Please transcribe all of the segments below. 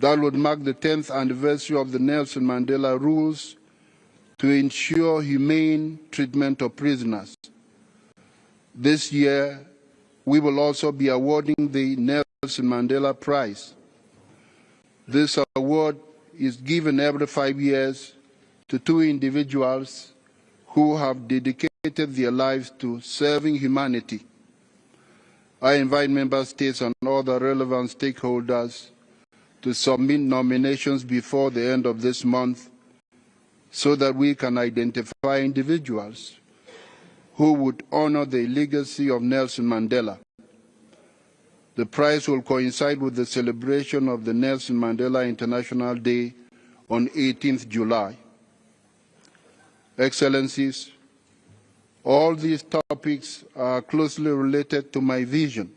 that would mark the 10th anniversary of the Nelson Mandela rules to ensure humane treatment of prisoners. This year, we will also be awarding the Nelson Mandela Prize. This award is given every 5 years to 2 individuals who have dedicated their lives to serving humanity. I invite member states and other relevant stakeholders to submit nominations before the end of this month so that we can identify individuals who would honor the legacy of Nelson Mandela. The prize will coincide with the celebration of the Nelson Mandela International Day on 18th July. Excellencies, all these topics are closely related to my vision.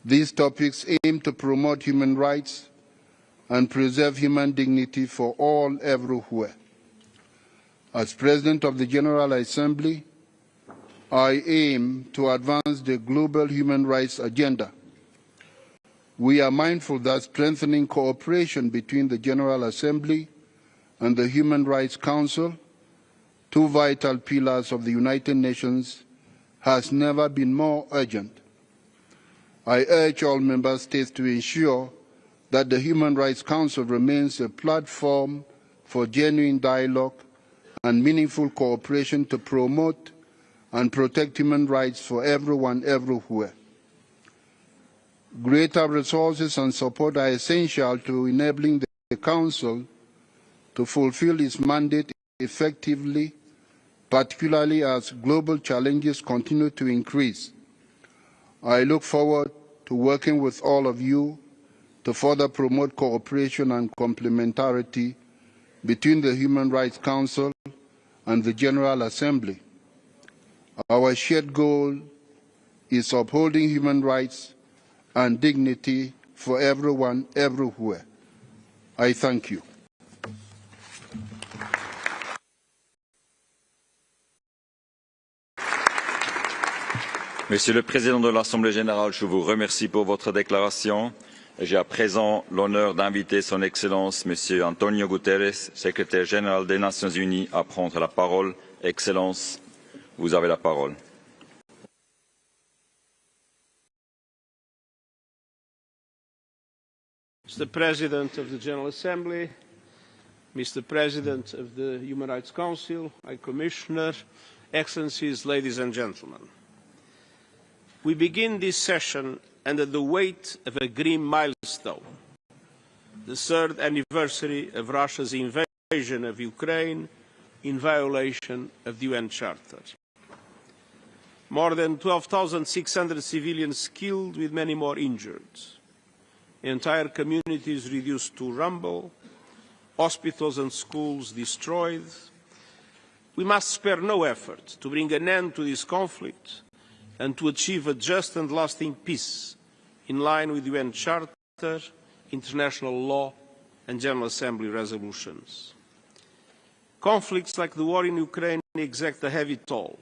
These topics aim to promote human rights and preserve human dignity for all everywhere. As President of the General Assembly, I aim to advance the global human rights agenda. We are mindful that strengthening cooperation between the General Assembly and the Human Rights Council, 2 vital pillars of the United Nations, has never been more urgent. I urge all member states to ensure that the Human Rights Council remains a platform for genuine dialogue and meaningful cooperation to promote and protect human rights for everyone, everywhere. Greater resources and support are essential to enabling the Council to fulfill its mandate effectively, particularly as global challenges continue to increase. I look forward to working with all of you to further promote cooperation and complementarity between the Human Rights Council and the General Assembly. Our shared goal is upholding human rights and dignity for everyone, everywhere. I thank you. Monsieur le Président de l'Assemblée générale, je vous remercie pour votre déclaration. J'ai à présent l'honneur d'inviter Son Excellence Monsieur Antonio Guterres, Secrétaire général des Nations Unies, à prendre la parole. Excellence, vous avez la parole. Mr. President of the General Assembly, Mr. President of the Human Rights Council, High Commissioner, Excellencies, ladies and gentlemen. We begin this session under the weight of a grim milestone, the 3rd anniversary of Russia's invasion of Ukraine in violation of the UN Charter. More than 12,600 civilians killed, with many more injured. Entire communities reduced to rubble, hospitals and schools destroyed. We must spare no effort to bring an end to this conflict and to achieve a just and lasting peace in line with the UN Charter, international law and General Assembly resolutions. Conflicts like the war in Ukraine exact a heavy toll,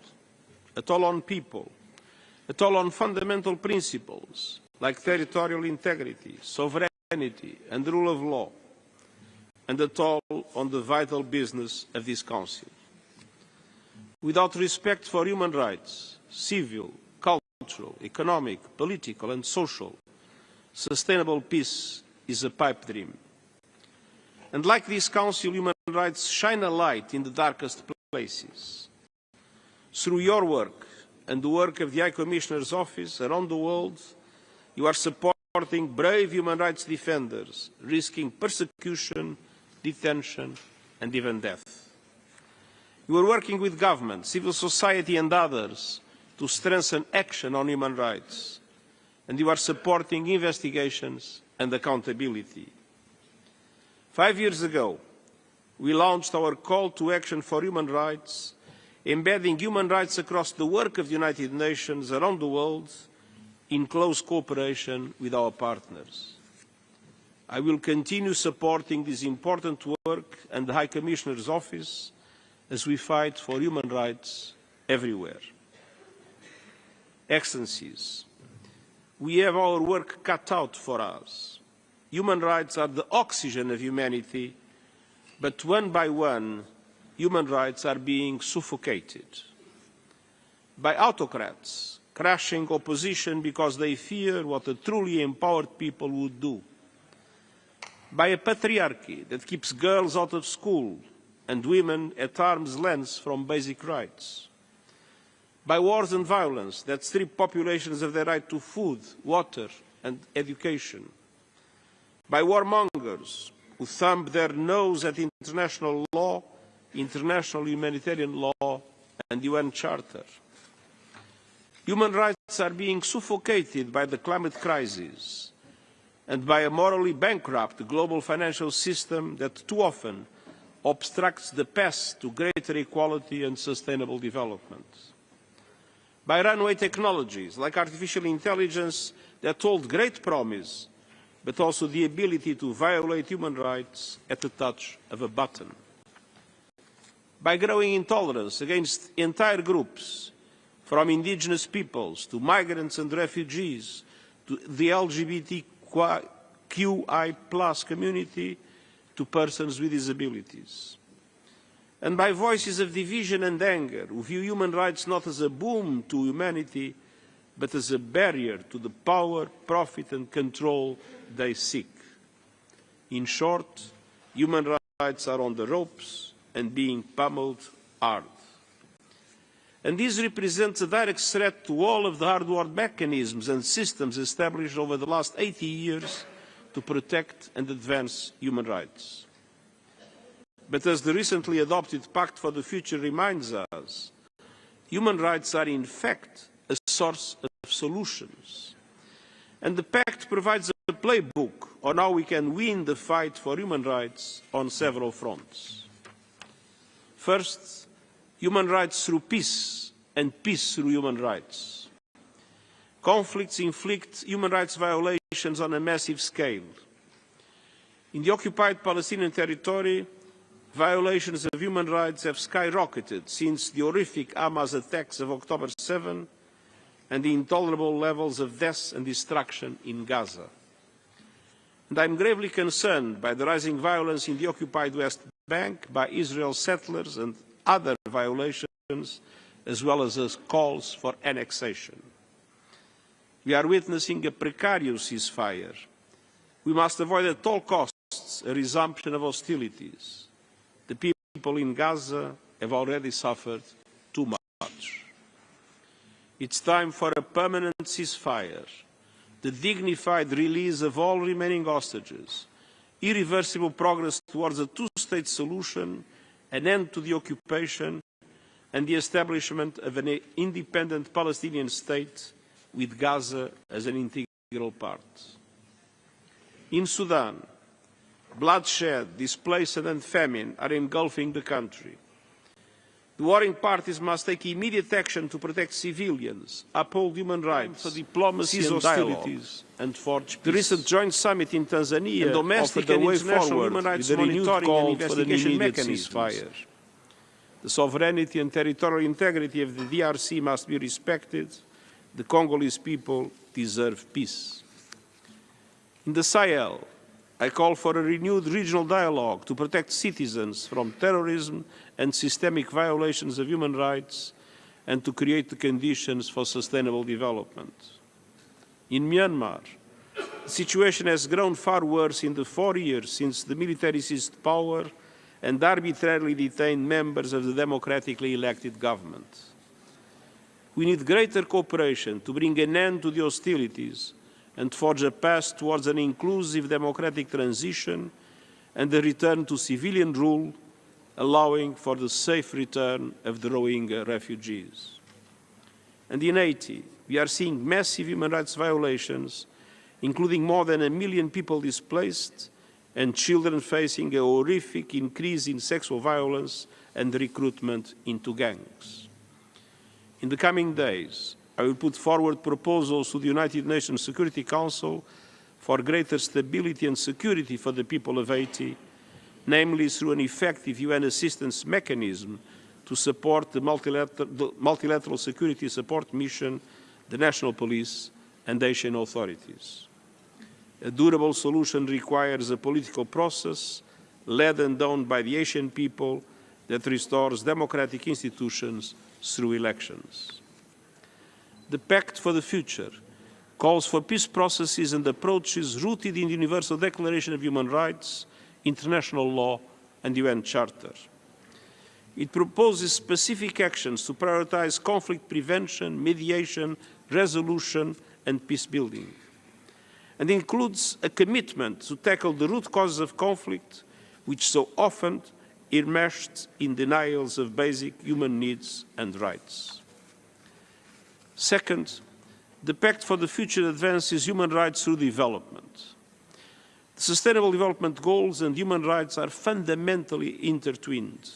a toll on people, a toll on fundamental principles like territorial integrity, sovereignty and the rule of law, and a toll on the vital business of this Council. Without respect for human rights, civil, cultural, economic, political and social, sustainable peace is a pipe dream. And like this Council, human rights shine a light in the darkest places. Through your work and the work of the High Commissioner's Office around the world, you are supporting brave human rights defenders, risking persecution, detention and even death. You are working with government, civil society and others to strengthen action on human rights, and you are supporting investigations and accountability. 5 years ago, we launched our call to action for human rights, embedding human rights across the work of the United Nations around the world in close cooperation with our partners. I will continue supporting this important work and the High Commissioner's Office as we fight for human rights everywhere. Excellencies, we have our work cut out for us. human rights are the oxygen of humanity, but one by one, human rights are being suffocated by autocrats, crushing opposition because they fear what a truly empowered people would do, by a patriarchy that keeps girls out of school and women at arm's length from basic rights, by wars and violence that strip populations of their right to food, water and education, by warmongers who thumb their nose at international law, international humanitarian law and UN Charter. Human rights are being suffocated by the climate crisis and by a morally bankrupt global financial system that too often obstructs the path to greater equality and sustainable development. By runaway technologies like artificial intelligence that hold great promise, but also the ability to violate human rights at the touch of a button. By growing intolerance against entire groups, from indigenous peoples to migrants and refugees, to the LGBTQI+ community, to persons with disabilities. And by voices of division and anger who view human rights not as a boon to humanity, but as a barrier to the power, profit and control they seek. In short, human rights are on the ropes and being pummeled hard. And this represents a direct threat to all of the hard-worked mechanisms and systems established over the last 80 years to protect and advance human rights. But as the recently adopted Pact for the Future reminds us, human rights are in fact a source of solutions. And the Pact provides a playbook on how we can win the fight for human rights on several fronts. First, human rights through peace and peace through human rights. Conflicts inflict human rights violations on a massive scale. In the occupied Palestinian territory, violations of human rights have skyrocketed since the horrific Hamas attacks of October 7 and the intolerable levels of death and destruction in Gaza. And I am gravely concerned by the rising violence in the occupied West Bank by Israel's settlers and other violations, as well as calls for annexation. We are witnessing a precarious ceasefire. We must avoid at all costs a resumption of hostilities. The people in Gaza have already suffered too much. It's time for a permanent ceasefire, the dignified release of all remaining hostages, irreversible progress towards a two-state solution, an end to the occupation, and the establishment of an independent Palestinian state with Gaza as an integral part. In Sudan, bloodshed, displacement and famine are engulfing the country. The warring parties must take immediate action to protect civilians, uphold human rights, for diplomacy and hostilities, and forge peace. The recent joint summit in Tanzania and domestic and international human rights monitoring and investigation mechanisms. The sovereignty and territorial integrity of the DRC must be respected. The Congolese people deserve peace. In the Sahel, I call for a renewed regional dialogue to protect citizens from terrorism and systemic violations of human rights and to create the conditions for sustainable development. In Myanmar, the situation has grown far worse in the 4 years since the military seized power and arbitrarily detained members of the democratically elected government. We need greater cooperation to bring an end to the hostilities and forge a path towards an inclusive democratic transition and a return to civilian rule, allowing for the safe return of the Rohingya refugees. And in Haiti, we are seeing massive human rights violations, including more than 1 million people displaced and children facing a horrific increase in sexual violence and recruitment into gangs. In the coming days, I will put forward proposals to the United Nations Security Council for greater stability and security for the people of Haiti, namely through an effective UN assistance mechanism to support the multilateral security support mission, the national police and Haitian authorities. A durable solution requires a political process led and done by the Asian people that restores democratic institutions through elections. The Pact for the Future calls for peace processes and approaches rooted in the Universal Declaration of Human Rights, international law, and UN Charter. It proposes specific actions to prioritize conflict prevention, mediation, resolution, and peace building, and includes a commitment to tackle the root causes of conflict, which so often enmeshed in denials of basic human needs and rights. Second, the Pact for the Future advances human rights through development. The Sustainable Development Goals and human rights are fundamentally intertwined.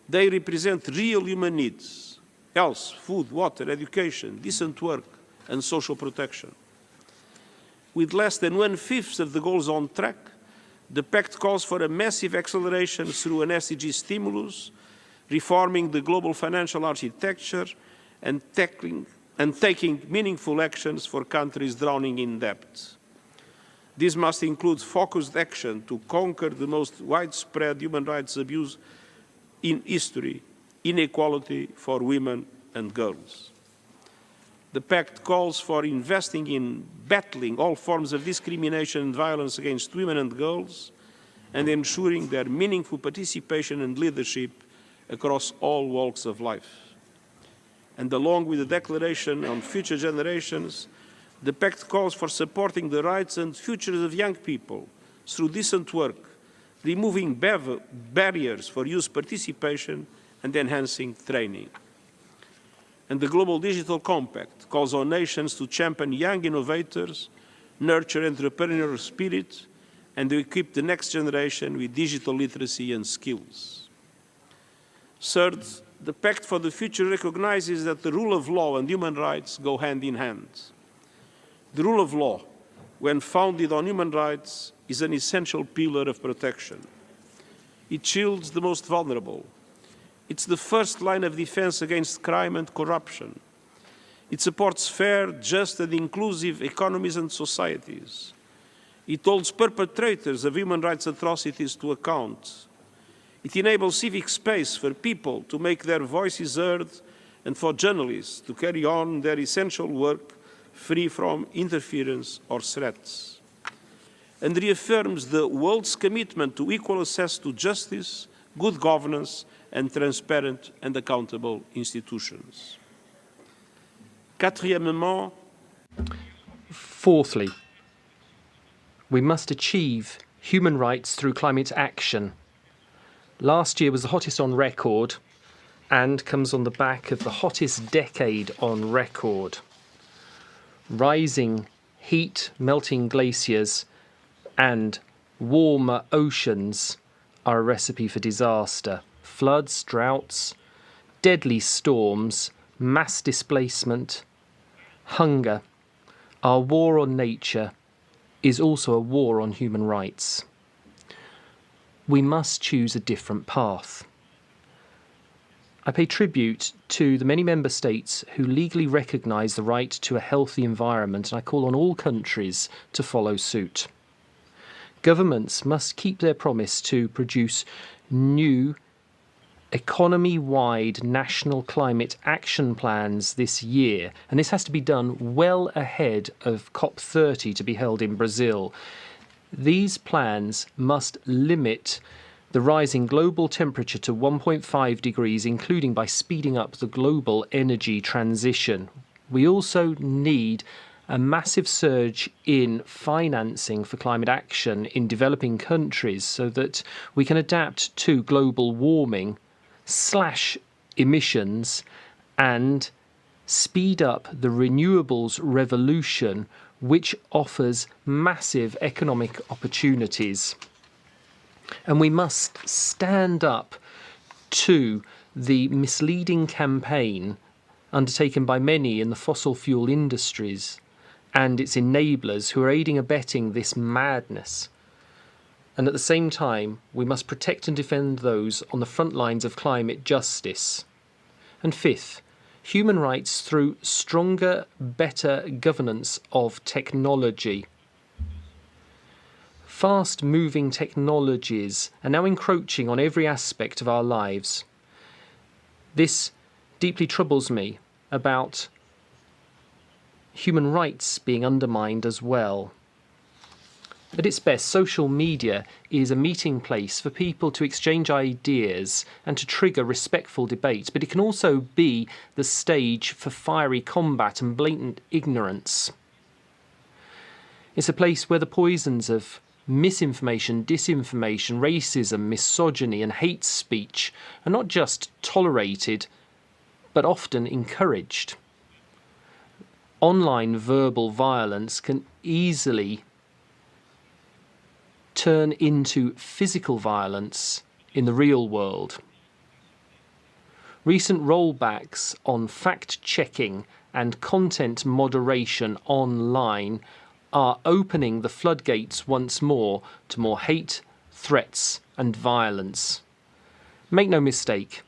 They represent real human needs: health, food, water, education, decent work, and social protection. With less than 1/5 of the goals on track, the Pact calls for a massive acceleration through an SDG stimulus, reforming the global financial architecture, and taking meaningful actions for countries drowning in debt. This must include focused action to conquer the most widespread human rights abuse in history, inequality for women and girls. The Pact calls for investing in battling all forms of discrimination and violence against women and girls, and ensuring their meaningful participation and leadership across all walks of life. And along with the Declaration on Future Generations, the Pact calls for supporting the rights and futures of young people through decent work, removing barriers for youth participation and enhancing training. And the Global Digital Compact calls on nations to champion young innovators, nurture entrepreneurial spirit, and to equip the next generation with digital literacy and skills. Third, the Pact for the Future recognizes that the rule of law and human rights go hand in hand. The rule of law, when founded on human rights, is an essential pillar of protection. It shields the most vulnerable. It's the first line of defense against crime and corruption. It supports fair, just, and inclusive economies and societies. It holds perpetrators of human rights atrocities to account. It enables civic space for people to make their voices heard and for journalists to carry on their essential work free from interference or threats. And reaffirms the world's commitment to equal access to justice, good governance, and transparent and accountable institutions. Quatrièmement, fourthly, we must achieve human rights through climate action. Last year was the hottest on record and comes on the back of the hottest decade on record. Rising heat, melting glaciers, and warmer oceans are a recipe for disaster. Floods, droughts, deadly storms, mass displacement, hunger. Our war on nature is also a war on human rights. We must choose a different path. I pay tribute to the many member states who legally recognise the right to a healthy environment, and I call on all countries to follow suit. Governments must keep their promise to produce new economy-wide national climate action plans this year, and this has to be done well ahead of COP30 to be held in Brazil. These plans must limit the rising global temperature to 1.5 degrees, including by speeding up the global energy transition. We also need a massive surge in financing for climate action in developing countries so that we can adapt to global warming, slash emissions, and speed up the renewables revolution, which offers massive economic opportunities. And we must stand up to the misleading campaign undertaken by many in the fossil fuel industries and its enablers who are aiding and abetting this madness. And at the same time, we must protect and defend those on the front lines of climate justice. And fifth, human rights through stronger, better governance of technology. fast-moving technologies are now encroaching on every aspect of our lives. This deeply troubles me about human rights being undermined as well. At its best, social media is a meeting place for people to exchange ideas and to trigger respectful debate, but it can also be the stage for fiery combat and blatant ignorance. It's a place where the poisons of misinformation, disinformation, racism, misogyny and hate speech are not just tolerated, but often encouraged. Online verbal violence can easily turn into physical violence in the real world. Recent rollbacks on fact-checking and content moderation online are opening the floodgates once more to more hate, threats and violence. Make no mistake,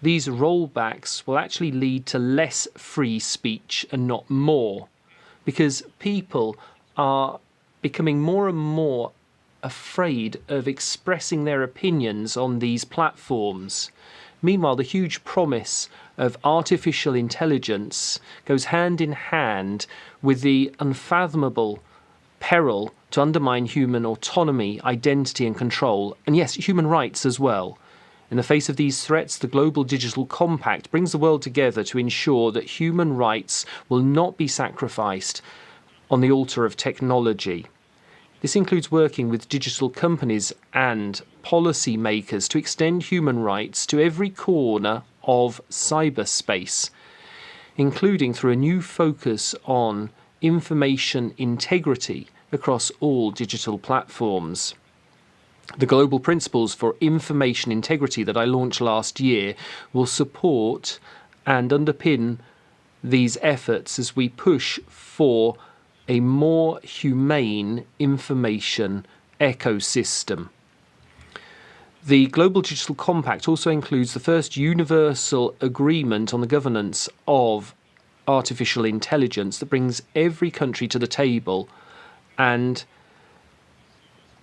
these rollbacks will actually lead to less free speech and not more, because people are becoming more and more afraid of expressing their opinions on these platforms. Meanwhile, the huge promise of artificial intelligence goes hand in hand with the unfathomable peril to undermine human autonomy, identity and control, and yes, human rights as well. In the face of these threats, the Global Digital Compact brings the world together to ensure that human rights will not be sacrificed on the altar of technology. This includes working with digital companies and policy makers to extend human rights to every corner of cyberspace, including through a new focus on information integrity across all digital platforms. The Global Principles for Information Integrity that I launched last year will support and underpin these efforts as we push for a more humane information ecosystem. The Global Digital Compact also includes the first universal agreement on the governance of artificial intelligence that brings every country to the table and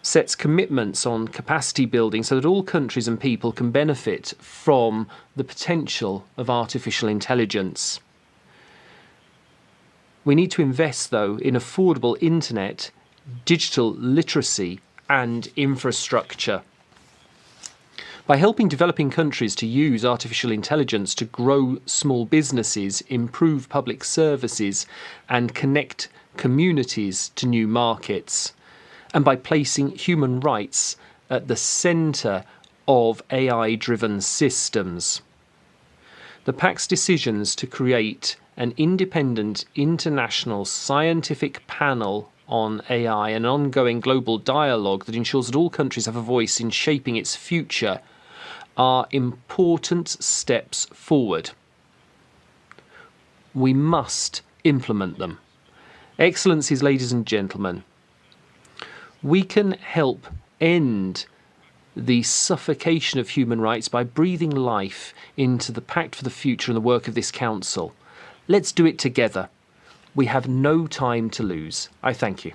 sets commitments on capacity building so that all countries and people can benefit from the potential of artificial intelligence. We need to invest, though, in affordable internet, digital literacy and infrastructure. By helping developing countries to use artificial intelligence to grow small businesses, improve public services and connect communities to new markets, and by placing human rights at the centre of AI-driven systems. The Pact's decisions to create an independent international scientific panel on AI and an ongoing global dialogue that ensures that all countries have a voice in shaping its future are important steps forward. We must implement them. Excellencies, ladies and gentlemen, we can help end the suffocation of human rights by breathing life into the Pact for the Future and the work of this Council. Let's do it together. We have no time to lose. I thank you.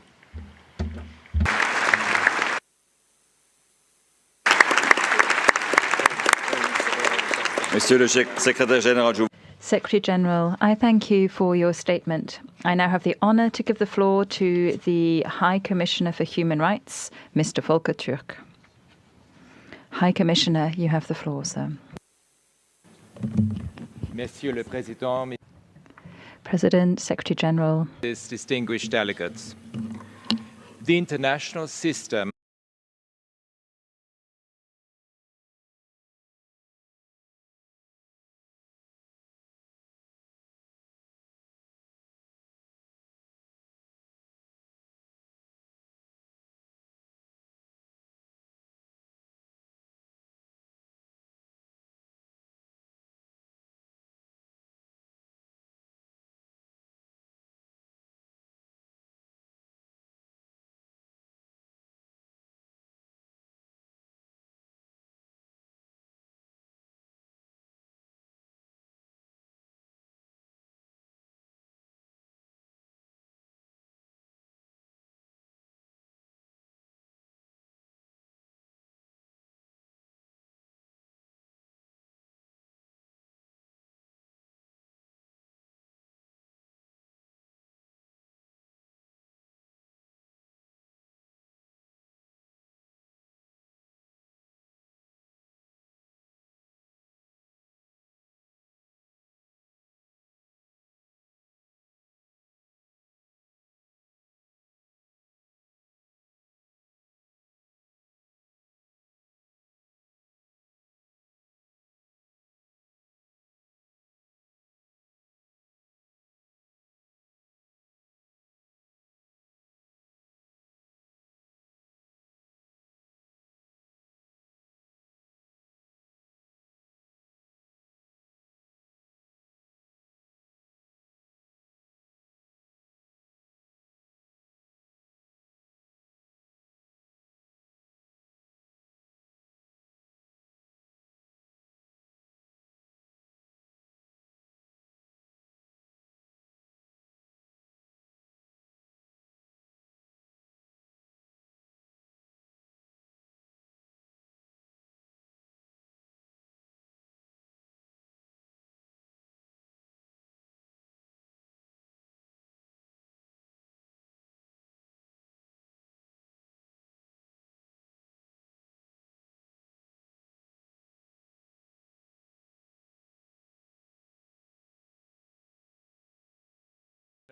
Monsieur le Secrétaire Général, Secretary General, I thank you for your statement. I now have the honour to give the floor to the High Commissioner for Human Rights, Mr. Volker Türk. High Commissioner, you have the floor, sir. Monsieur le Président, President, Secretary General, distinguished delegates, the international system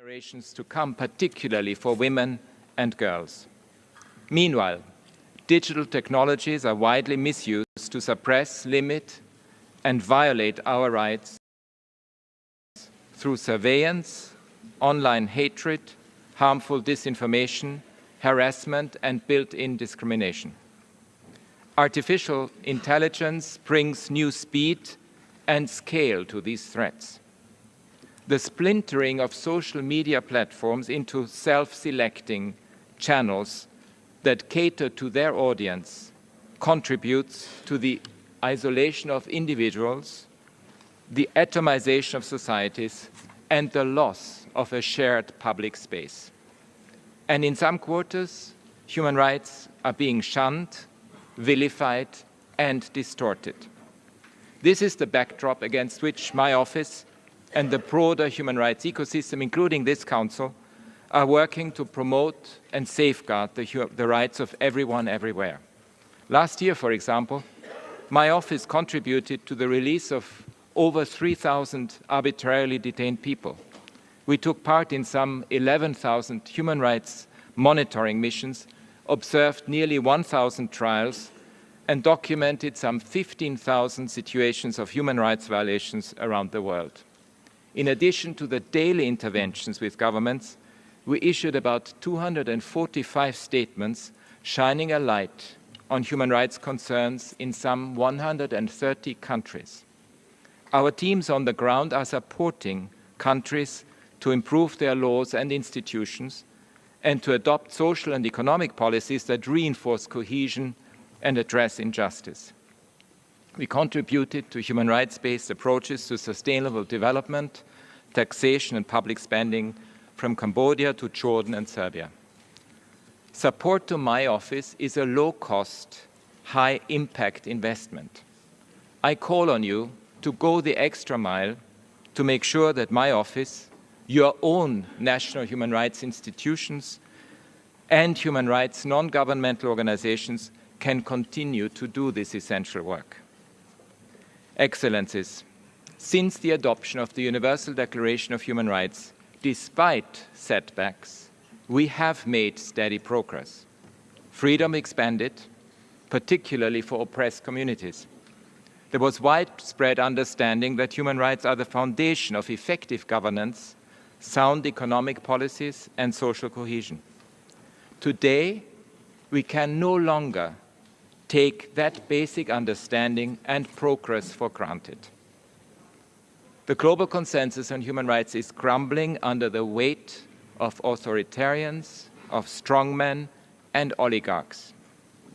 generations to come, particularly for women and girls. Meanwhile, digital technologies are widely misused to suppress, limit, and violate our rights through surveillance, online hatred, harmful disinformation, harassment, and built-in discrimination. Artificial intelligence brings new speed and scale to these threats. The splintering of social media platforms into self-selecting channels that cater to their audience contributes to the isolation of individuals, the atomization of societies, and the loss of a shared public space. And in some quarters, human rights are being shunned, vilified, and distorted. This is the backdrop against which my office and the broader human rights ecosystem, including this Council, are working to promote and safeguard the rights of everyone everywhere. Last year, for example, my office contributed to the release of over 3,000 arbitrarily detained people. We took part in some 11,000 human rights monitoring missions, observed nearly 1,000 trials, and documented some 15,000 situations of human rights violations around the world. In addition to the daily interventions with governments, we issued about 245 statements shining a light on human rights concerns in some 130 countries. Our teams on the ground are supporting countries to improve their laws and institutions and to adopt social and economic policies that reinforce cohesion and address injustice. We contributed to human rights-based approaches to sustainable development, taxation and public spending from Cambodia to Jordan and Serbia. Support to my office is a low-cost, high-impact investment. I call on you to go the extra mile to make sure that my office, your own national human rights institutions, and human rights non-governmental organizations can continue to do this essential work. Excellencies, since the adoption of the Universal Declaration of Human Rights, despite setbacks, we have made steady progress. Freedom expanded, particularly for oppressed communities. There was widespread understanding that human rights are the foundation of effective governance, sound economic policies, and social cohesion. Today, we can no longer take that basic understanding and progress for granted. The global consensus on human rights is crumbling under the weight of authoritarians, of strongmen, and oligarchs.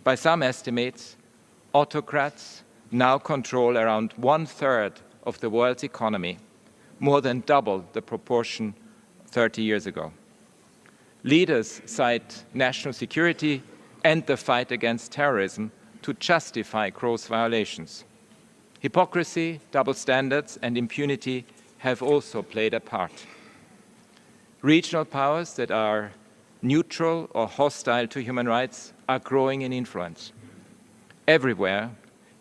By some estimates, autocrats now control around 1/3 of the world's economy, more than double the proportion 30 years ago. Leaders cite national security and the fight against terrorism to justify gross violations. Hypocrisy, double standards, and impunity have also played a part. Regional powers that are neutral or hostile to human rights are growing in influence. Everywhere,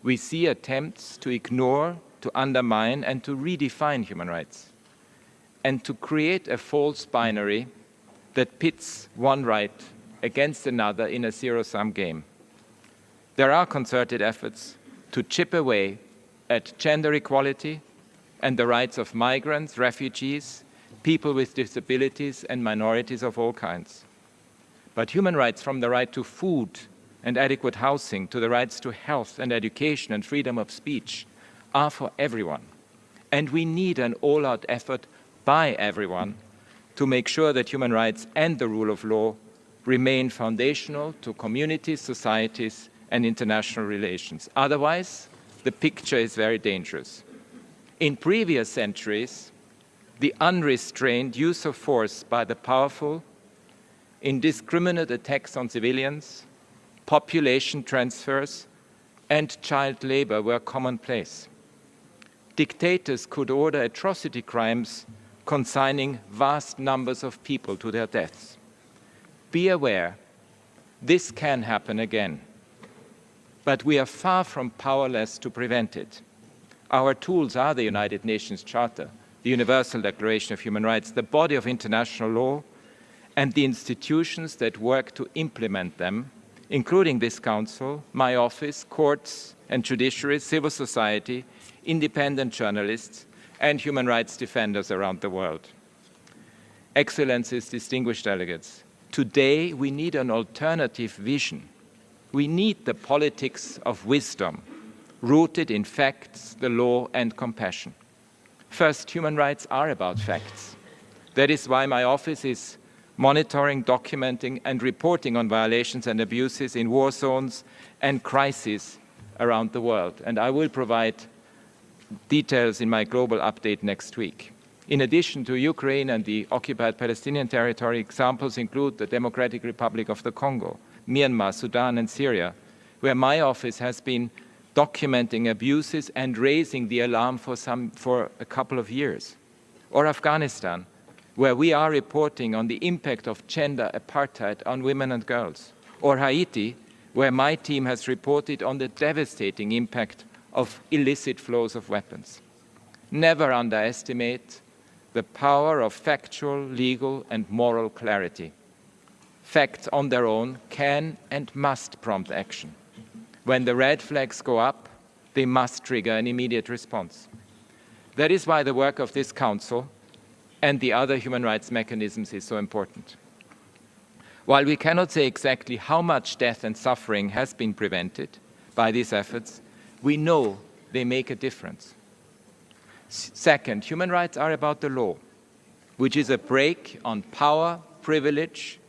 we see attempts to ignore, to undermine, and to redefine human rights, and to create a false binary that pits one right against another in a zero-sum game. There are concerted efforts to chip away at gender equality and the rights of migrants, refugees, people with disabilities, and minorities of all kinds. But human rights, from the right to food and adequate housing to the rights to health and education and freedom of speech, are for everyone. And we need an all-out effort by everyone to make sure that human rights and the rule of law remain foundational to communities, societies, and international relations. Otherwise, the picture is very dangerous. In previous centuries, the unrestrained use of force by the powerful, indiscriminate attacks on civilians, population transfers, and child labor were commonplace. Dictators could order atrocity crimes consigning vast numbers of people to their deaths. Be aware, this can happen again. But we are far from powerless to prevent it. Our tools are the United Nations Charter, the Universal Declaration of Human Rights, the body of international law, and the institutions that work to implement them, including this Council, my office, courts and judiciary, civil society, independent journalists, and human rights defenders around the world. Excellencies, distinguished delegates, today we need an alternative vision. We need the politics of wisdom, rooted in facts, the law, and compassion. First, human rights are about facts. That is why my office is monitoring, documenting, and reporting on violations and abuses in war zones and crises around the world. And I will provide details in my global update next week. In addition to Ukraine and the occupied Palestinian territory, examples include the Democratic Republic of the Congo, Myanmar, Sudan, and Syria, where my office has been documenting abuses and raising the alarm for a couple of years. Or Afghanistan, where we are reporting on the impact of gender apartheid on women and girls. Or Haiti, where my team has reported on the devastating impact of illicit flows of weapons. Never underestimate the power of factual, legal, and moral clarity. Facts on their own can and must prompt action. When the red flags go up, they must trigger an immediate response. That is why the work of this Council and the other human rights mechanisms is so important. While we cannot say exactly how much death and suffering has been prevented by these efforts, we know they make a difference. Second, human rights are about the law, which is a brake on power, privilege,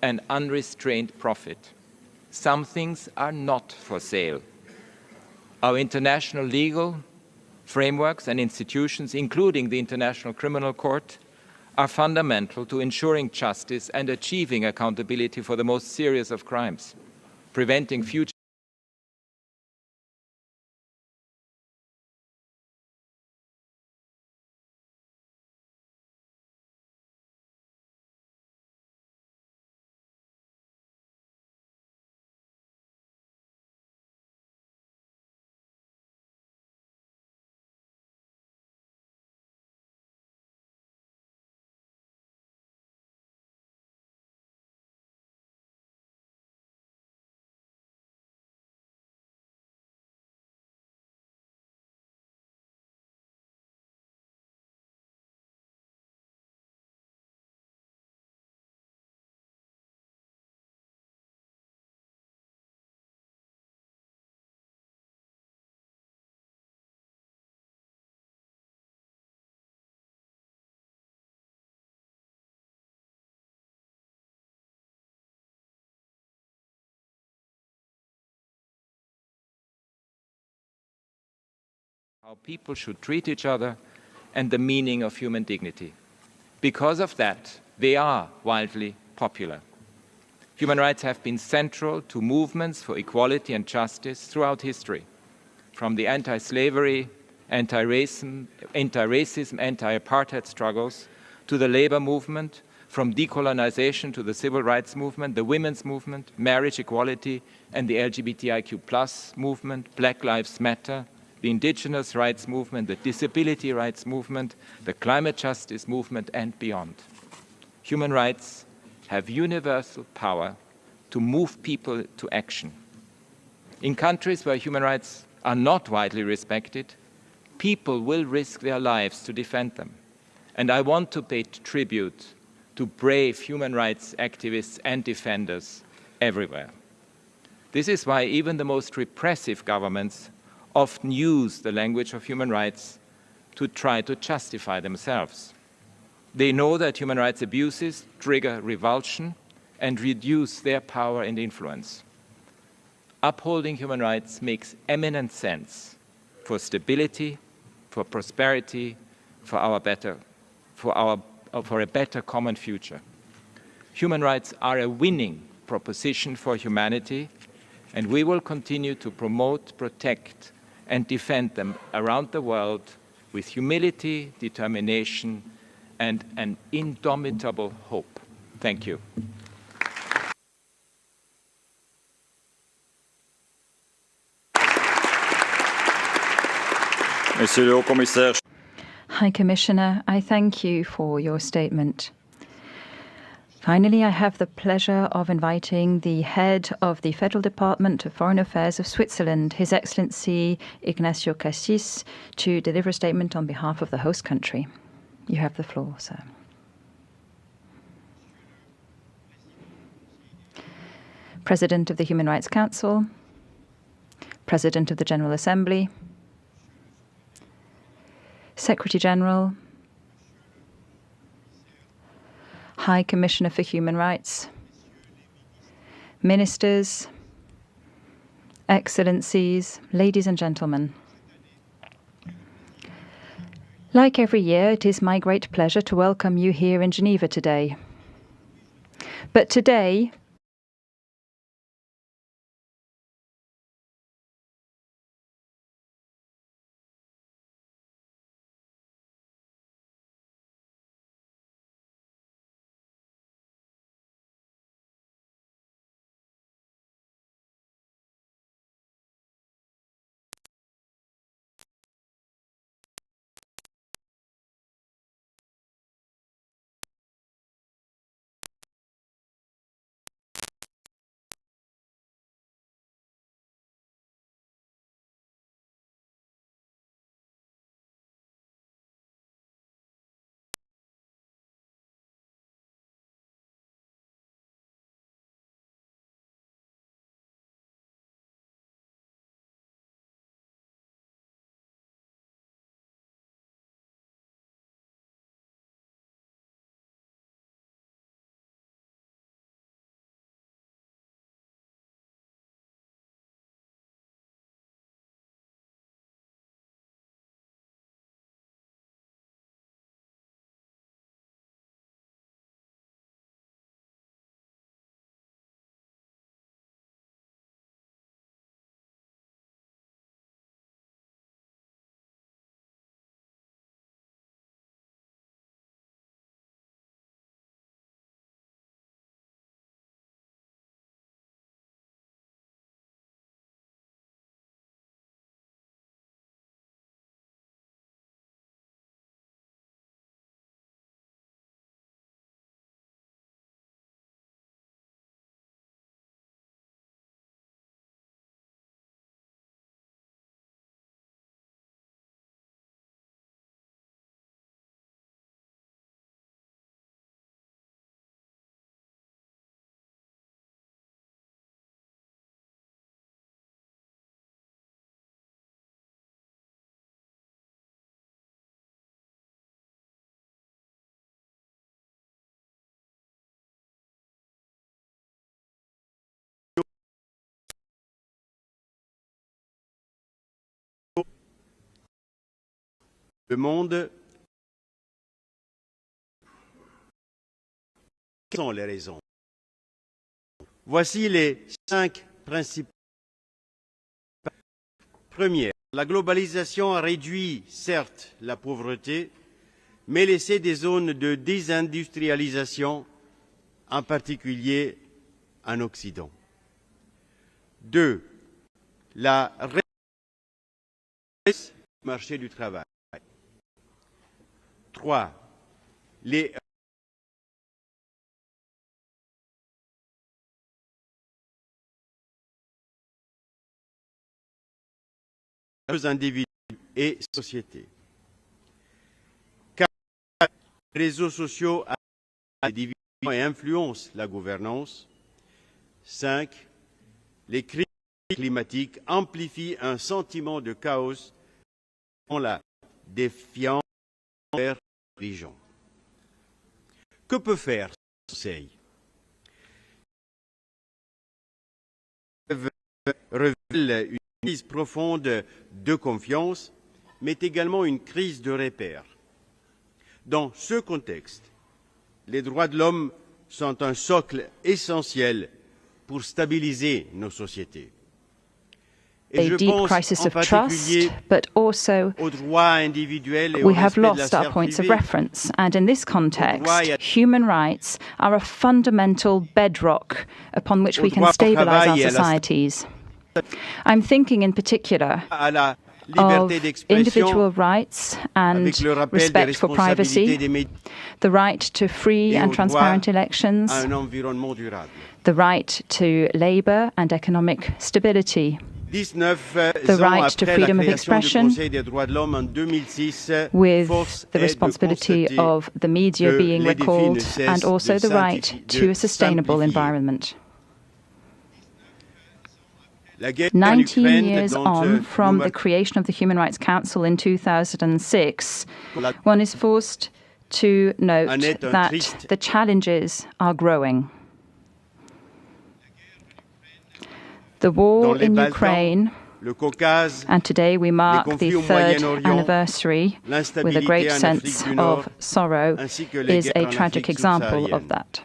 and unrestrained profit. Some things are not for sale. Our international legal frameworks and institutions, including the International Criminal Court, are fundamental to ensuring justice and achieving accountability for the most serious of crimes, preventing future how people should treat each other and the meaning of human dignity. Because of that, they are wildly popular. Human rights have been central to movements for equality and justice throughout history, from the anti-slavery, anti-racism, anti-apartheid struggles to the labor movement, from decolonization to the civil rights movement, the women's movement, marriage equality, and the LGBTIQ+ movement, Black Lives Matter, the indigenous rights movement, the disability rights movement, the climate justice movement, and beyond. Human rights have universal power to move people to action. In countries where human rights are not widely respected, people will risk their lives to defend them. And I want to pay tribute to brave human rights activists and defenders everywhere. This is why even the most repressive governments often use the language of human rights to try to justify themselves. They know that human rights abuses trigger revulsion and reduce their power and influence. Upholding human rights makes eminent sense for stability, for prosperity, for a better common future. Human rights are a winning proposition for humanity, and we will continue to promote, protect, and defend them around the world with humility, determination, and an indomitable hope. Thank you. Monsieur le Haut-Commissaire. High Commissioner, I thank you for your statement. Finally, I have the pleasure of inviting the head of the Federal Department of Foreign Affairs of Switzerland, His Excellency Ignacio Cassis, to deliver a statement on behalf of the host country. You have the floor, sir. President of the Human Rights Council, President of the General Assembly, Secretary General, High Commissioner for Human Rights, Ministers, Excellencies, ladies and gentlemen. Like every year, it is my great pleasure to welcome you here in Geneva today. But today, le monde, quelles sont les raisons? Voici les 5 principales. Première, la globalisation a réduit, certes, la pauvreté, mais laissé des zones de désindustrialisation, en particulier en Occident. 2. La réduction du marché du travail. 3. Les individus et sociétés. 4. Les réseaux sociaux des divisions et influencent la gouvernance. 5. Les crises climatiques amplifient un sentiment de chaos dans la défiance envers les dirigeants. Que peut faire ce Conseil? Révèle une crise profonde de confiance, mais également une crise de repères. Dans ce contexte, les droits de l'homme sont un socle essentiel pour stabiliser nos sociétés. A deep crisis of trust, but also we have lost our points of reference. And in this context, human rights are a fundamental bedrock upon which we can stabilize our societies. I'm thinking in particular of individual rights and respect for privacy, the right to free and transparent elections, the right to labour and economic stability, the right to freedom of expression, with the responsibility of the media being recalled, and also the right to a sustainable environment. 19 years on from the creation of the Human Rights Council in 2006, one is forced to note that the challenges are growing. The war in Ukraine, and today we mark the third anniversary with a great sense of sorrow, is a tragic example of that.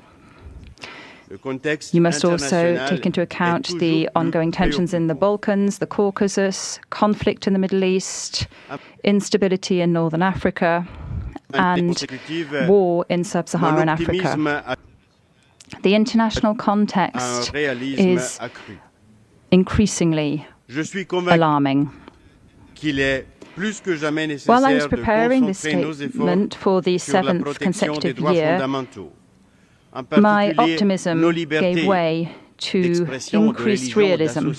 You must also take into account the ongoing tensions in the Balkans, the Caucasus, conflict in the Middle East, instability in Northern Africa, and war in sub-Saharan Africa. The international context is increasingly alarming. While I was preparing this statement for the seventh consecutive year, my optimism gave way to increased realism.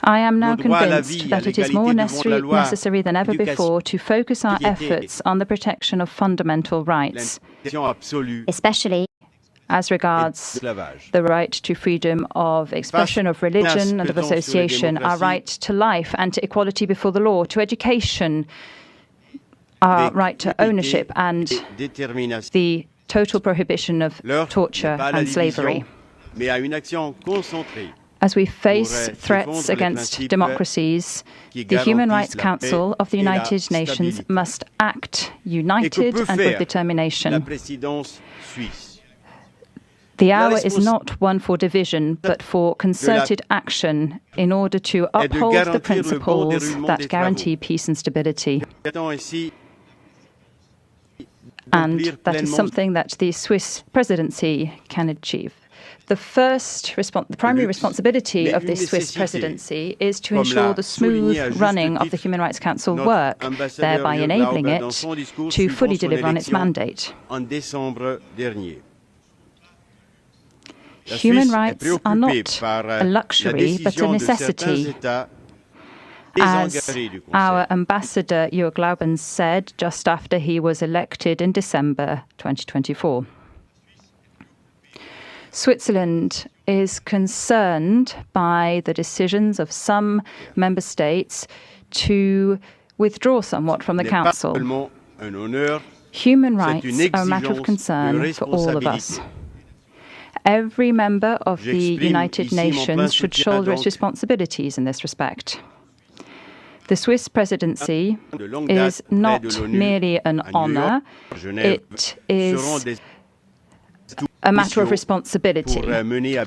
I am now convinced that it is more necessary than ever before to focus our efforts on the protection of fundamental rights, especially as regards the right to freedom of expression, of religion and of association, our right to life and to equality before the law, to education, our right to ownership, and the total prohibition of torture and slavery. As we face threats against democracies, the Human Rights Council of the United Nations must act united and with determination. The hour is not one for division, but for concerted action in order to uphold the principles that guarantee peace and stability. And that is something that the Swiss presidency can achieve. The primary responsibility of the Swiss presidency is to ensure the smooth running of the Human Rights Council work, thereby enabling it to fully deliver on its mandate. Human rights are not a luxury, but a necessity. As our ambassador Jörg Glaubens said just after he was elected in December 2024. Switzerland is concerned by the decisions of some member states to withdraw somewhat from the Council. Human rights are a matter of concern for all of us. Every member of the United Nations should shoulder its responsibilities in this respect. The Swiss presidency is not merely an honor, it is a matter of responsibility.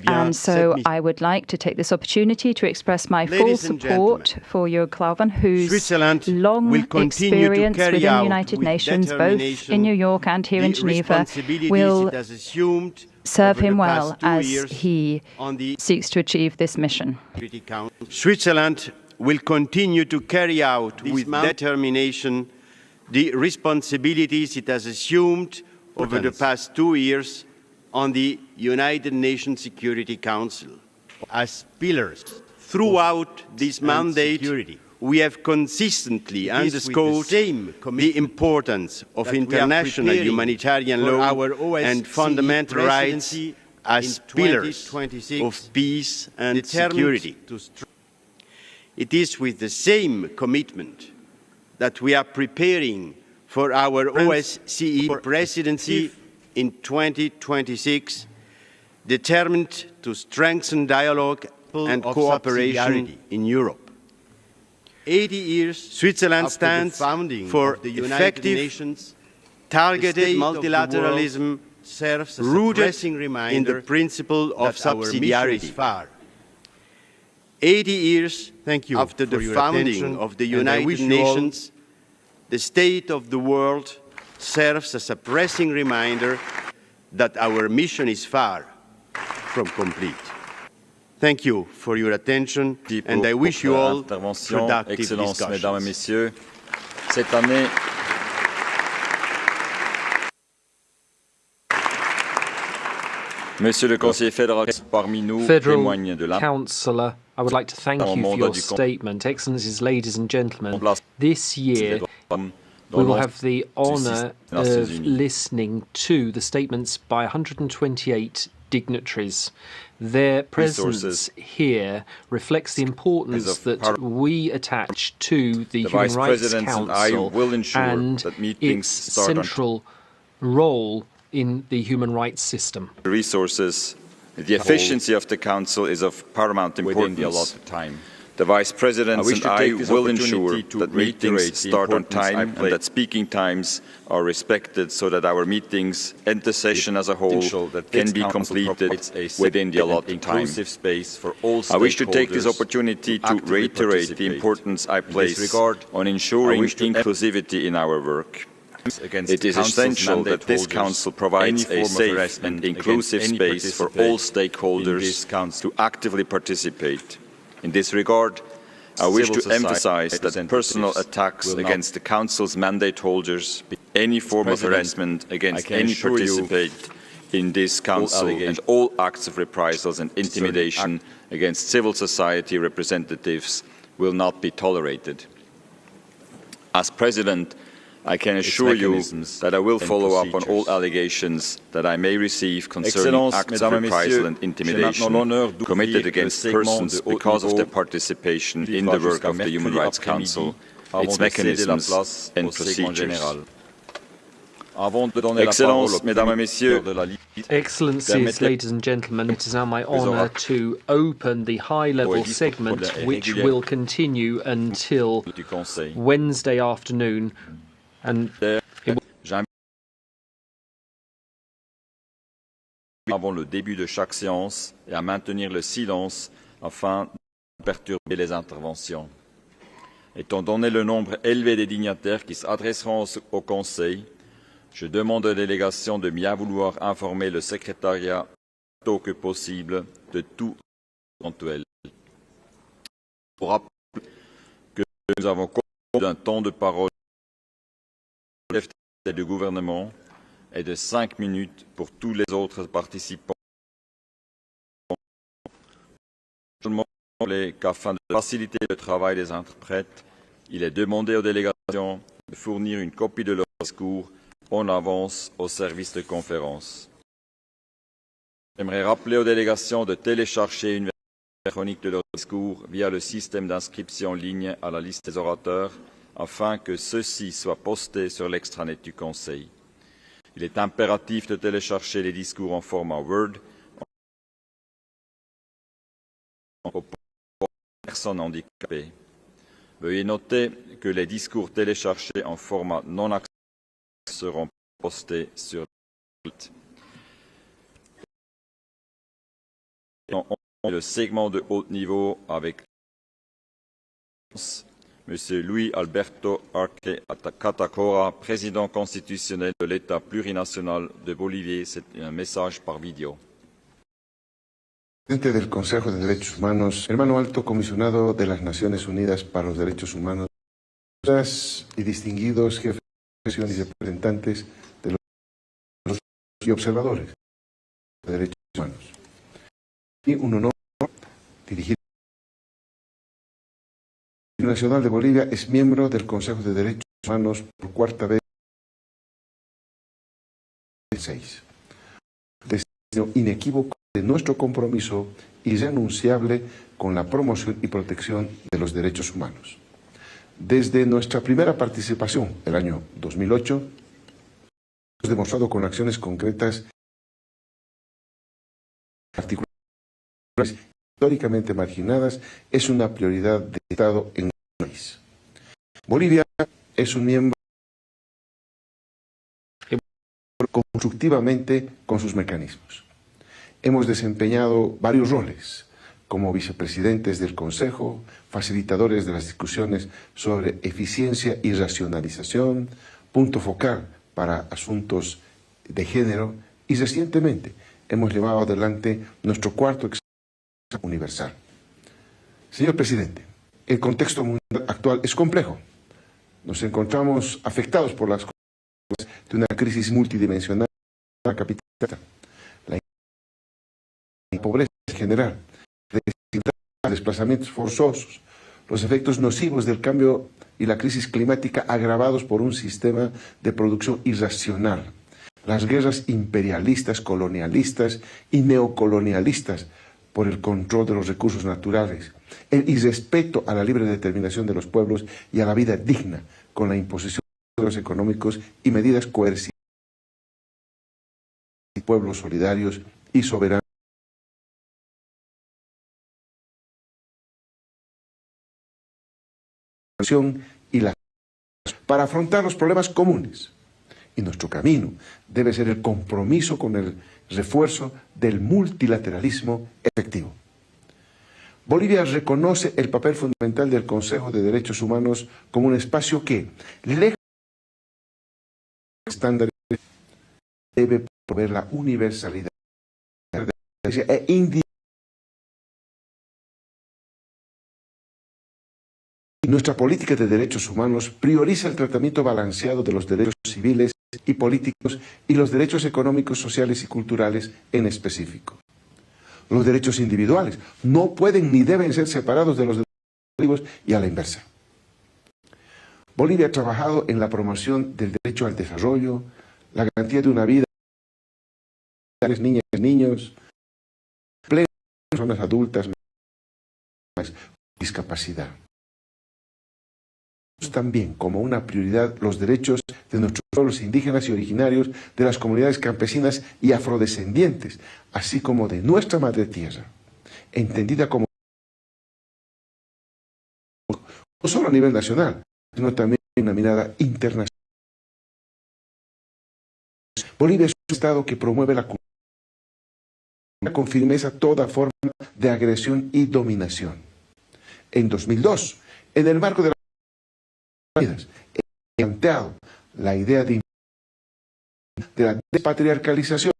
And so I would like to take this opportunity to express my full support for Jörg Glaubens, whose long experience within the United Nations, both in New York and here in Geneva, will serve him well as he seeks to achieve this mission. Switzerland will continue to carry out with determination the responsibilities it has assumed over the past 2 years on the United Nations Security Council. As pillars throughout this mandate, we have consistently underscored the importance of international humanitarian law and fundamental rights as pillars of peace and security. It is with the same commitment that we are preparing for our OSCE presidency in 2026, determined to strengthen dialogue and cooperation in Europe. 80 years Switzerland stands for effective, targeted multilateralism rooted in the principle of subsidiarity. 80 years after the founding of the United Nations, the state of the world serves as a pressing reminder that our mission is far from complete. Thank you for your attention, and I wish you all productive Excellences, discussions. Mesdames et Messieurs, cette année, Monsieur le conseiller fédéral parmi nous témoigne de Federal Councillor, I would like to thank you for your statement. Excellencies, ladies and gentlemen, this year we will have the honour of listening to the statements by 128 dignitaries. Their presence here reflects the importance that we attach to the Human Rights Council and its central role in the human rights system. Resources, the efficiency of the Council is of paramount importance. The Vice President and I will ensure that meetings start on time and that speaking times are respected so that our meetings and the session as a whole can be completed within the allotted time. I wish to take this opportunity to reiterate the importance I place on ensuring inclusivity in our work. It is essential that this Council provides a safe and inclusive space for all stakeholders to actively participate. In this regard, I wish to emphasize that personal attacks against the Council's mandate holders, any form of harassment against any participant in this Council, and all acts of reprisals and intimidation against civil society representatives will not be tolerated. As President, I can assure you that I will follow up on all allegations that I may receive concerning acts of reprisal and intimidation committed against persons because of their participation in the work of the Human Rights Council, its mechanisms and procedures. Excellences, Mesdames et Messieurs, Excellencies, ladies and gentlemen, it is now my honour to open the high-level segment, which will continue until Wednesday afternoon. And avant le début de chaque séance et à maintenir le silence afin de perturber les interventions. Étant donné le nombre élevé des dignitaires qui s'adresseront au Conseil, je demande aux délégations de bien vouloir informer le secrétariat plus tôt que possible de tout éventuel. Pour rappeler que nous avons convenu d'un temps de parole du gouvernement et de 5 minutes pour tous les autres participants. Qu'afin de faciliter le travail des interprètes, il est demandé aux délégations de fournir une copie de leur discours en avance au service de conférence. J'aimerais rappeler aux délégations de télécharger une version électronique de leur discours via le système d'inscription en ligne à la liste des orateurs afin que ceux-ci soient postés sur l'extranet du Conseil. Il est impératif de télécharger les discours en format Word aux personnes handicapées. Veuillez noter que les discours téléchargés en format non accessible seront postés sur le site. Le segment de haut niveau avec Monsieur Luis Alberto Arque Catacora, président constitutionnel de l'État plurinational de Bolivie. C'est un message par vidéo. Presidente del Consejo de Derechos Humanos, hermano alto comisionado de las Naciones Unidas para los Derechos Humanos, y distinguidos jefes de y representantes de los y observadores de derechos humanos. Y un honor dirigir. El Nacional de Bolivia es miembro del Consejo de Derechos Humanos por cuarta vez. 6. Destino inequívoco de nuestro compromiso irrenunciable con la promoción y protección de los derechos humanos. Desde nuestra primera participación, el año 2008, hemos demostrado con acciones concretas particulares históricamente marginadas es una prioridad de Estado en nuestro país. Bolivia es un miembro constructivamente con sus mecanismos. Hemos desempeñado varios roles como vicepresidentes del Consejo, facilitadores de las discusiones sobre eficiencia y racionalización, punto focal para asuntos de género, y recientemente hemos llevado adelante nuestro cuarto universal. Señor presidente, el contexto mundial actual es complejo. Nos encontramos afectados por las consecuencias de una crisis multidimensional capitalista, la pobreza en general, desplazamientos forzosos, los efectos nocivos del cambio y la crisis climática agravados por un sistema de producción irracional, las guerras imperialistas, colonialistas y neocolonialistas por el control de los recursos naturales, el irrespeto a la libre determinación de los pueblos y a la vida digna con la imposición de los económicos y medidas coercitivas de pueblos solidarios y soberanos. Y la para afrontar los problemas comunes. Y nuestro camino debe ser el compromiso con el refuerzo del multilateralismo efectivo. Bolivia reconoce el papel fundamental del Consejo de Derechos Humanos como un espacio que, lejos de estándares, debe promover la universalidad e individualidad. Nuestra política de derechos humanos prioriza el tratamiento balanceado de los derechos civiles y políticos y los derechos económicos, sociales y culturales en específico. Los derechos individuales no pueden ni deben ser separados de los derechos colectivos y a la inversa. Bolivia ha trabajado en la promoción del derecho al desarrollo, la garantía de una vida para niñas y niños, plenas personas adultas con discapacidad. También como una prioridad los derechos de nuestros pueblos indígenas y originarios, de las comunidades campesinas y afrodescendientes, así como de nuestra madre tierra, entendida como no solo a nivel nacional, sino también una mirada internacional. Bolivia es un Estado que promueve la cultura con firmeza toda forma de agresión y dominación. En 2002, en el marco de la he planteado la idea de la despatriarcalización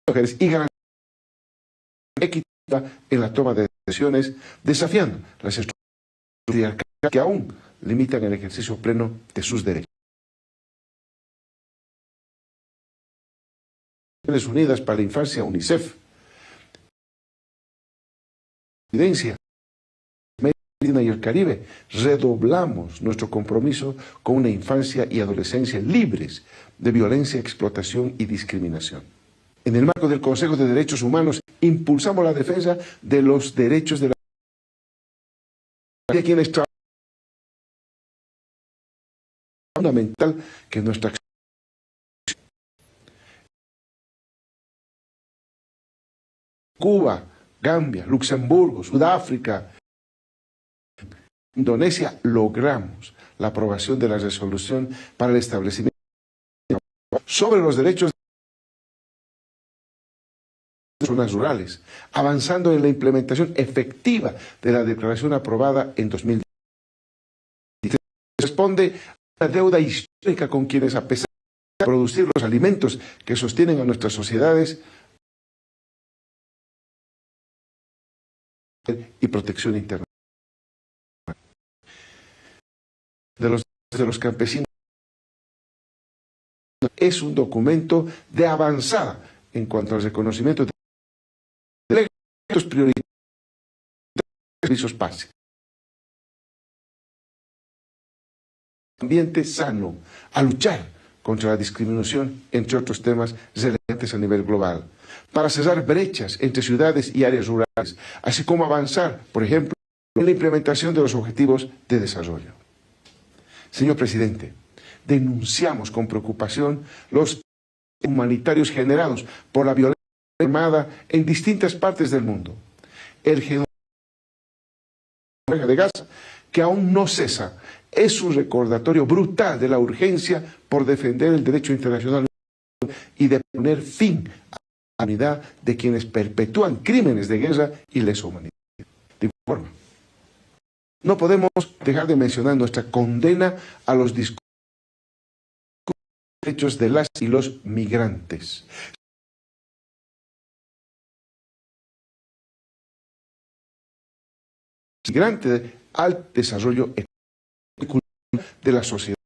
de mujeres y garantía equitativa en la toma de decisiones, desafiando las estructuras que aún limitan el ejercicio pleno de sus derechos. Naciones Unidas para la Infancia, UNICEF, evidencia y el Caribe, redoblamos nuestro compromiso con una infancia y adolescencia libres de violencia, explotación y discriminación. En el marco del Consejo de Derechos Humanos, impulsamos la defensa de los derechos de quienes trabajan. Es fundamental que nuestra acción Cuba, Gambia, Luxemburgo, Sudáfrica, Indonesia, logramos la aprobación de la resolución para el establecimiento sobre los derechos de las zonas rurales, avanzando en la implementación efectiva de la declaración aprobada en 2010. Responde a una deuda histórica con quienes, a pesar de producir los alimentos que sostienen a nuestras sociedades y protección internacional de los campesinos, es un documento de avanzada en cuanto al reconocimiento de derechos prioritarios de servicios básicos. Ambiente sano, a luchar contra la discriminación, entre otros temas relevantes a nivel global, para cerrar brechas entre ciudades y áreas rurales, así como avanzar, por ejemplo, en la implementación de los objetivos de desarrollo. Señor presidente, denunciamos con preocupación los humanitarios generados por la violencia armada en distintas partes del mundo. El genocidio de Gaza, que aún no cesa, es un recordatorio brutal de la urgencia por defender el derecho internacional y de poner fin a la impunidad de quienes perpetúan crímenes de guerra y lesa humanidad. De igual forma, no podemos dejar de mencionar nuestra condena a los discursos derechos de las y los migrantes. Migrante al desarrollo económico de la sociedad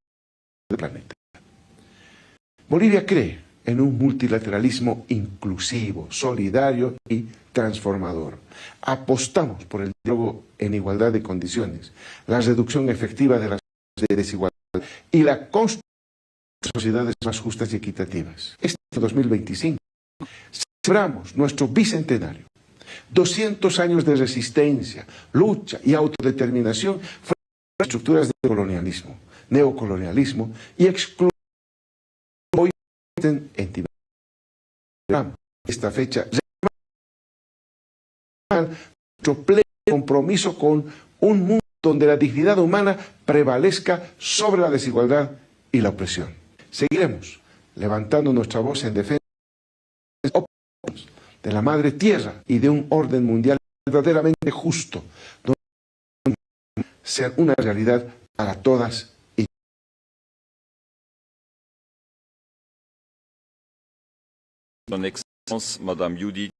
del planeta. Bolivia cree en un multilateralismo inclusivo, solidario y transformador. Apostamos por el diálogo en igualdad de condiciones, la reducción efectiva de las desigualdades y la construcción de sociedades más justas y equitativas. Este 2025 celebramos nuestro bicentenario. 200 años de resistencia, lucha y autodeterminación frente a las estructuras de colonialismo, neocolonialismo y exclusión. Hoy en esta fecha nuestro pleno compromiso con un mundo donde la dignidad humana prevalezca sobre la desigualdad y la opresión. Seguiremos levantando nuestra voz en defensa de la madre tierra y de un orden mundial verdaderamente justo, donde sea una realidad para todas y Son Excellence, Madame Judith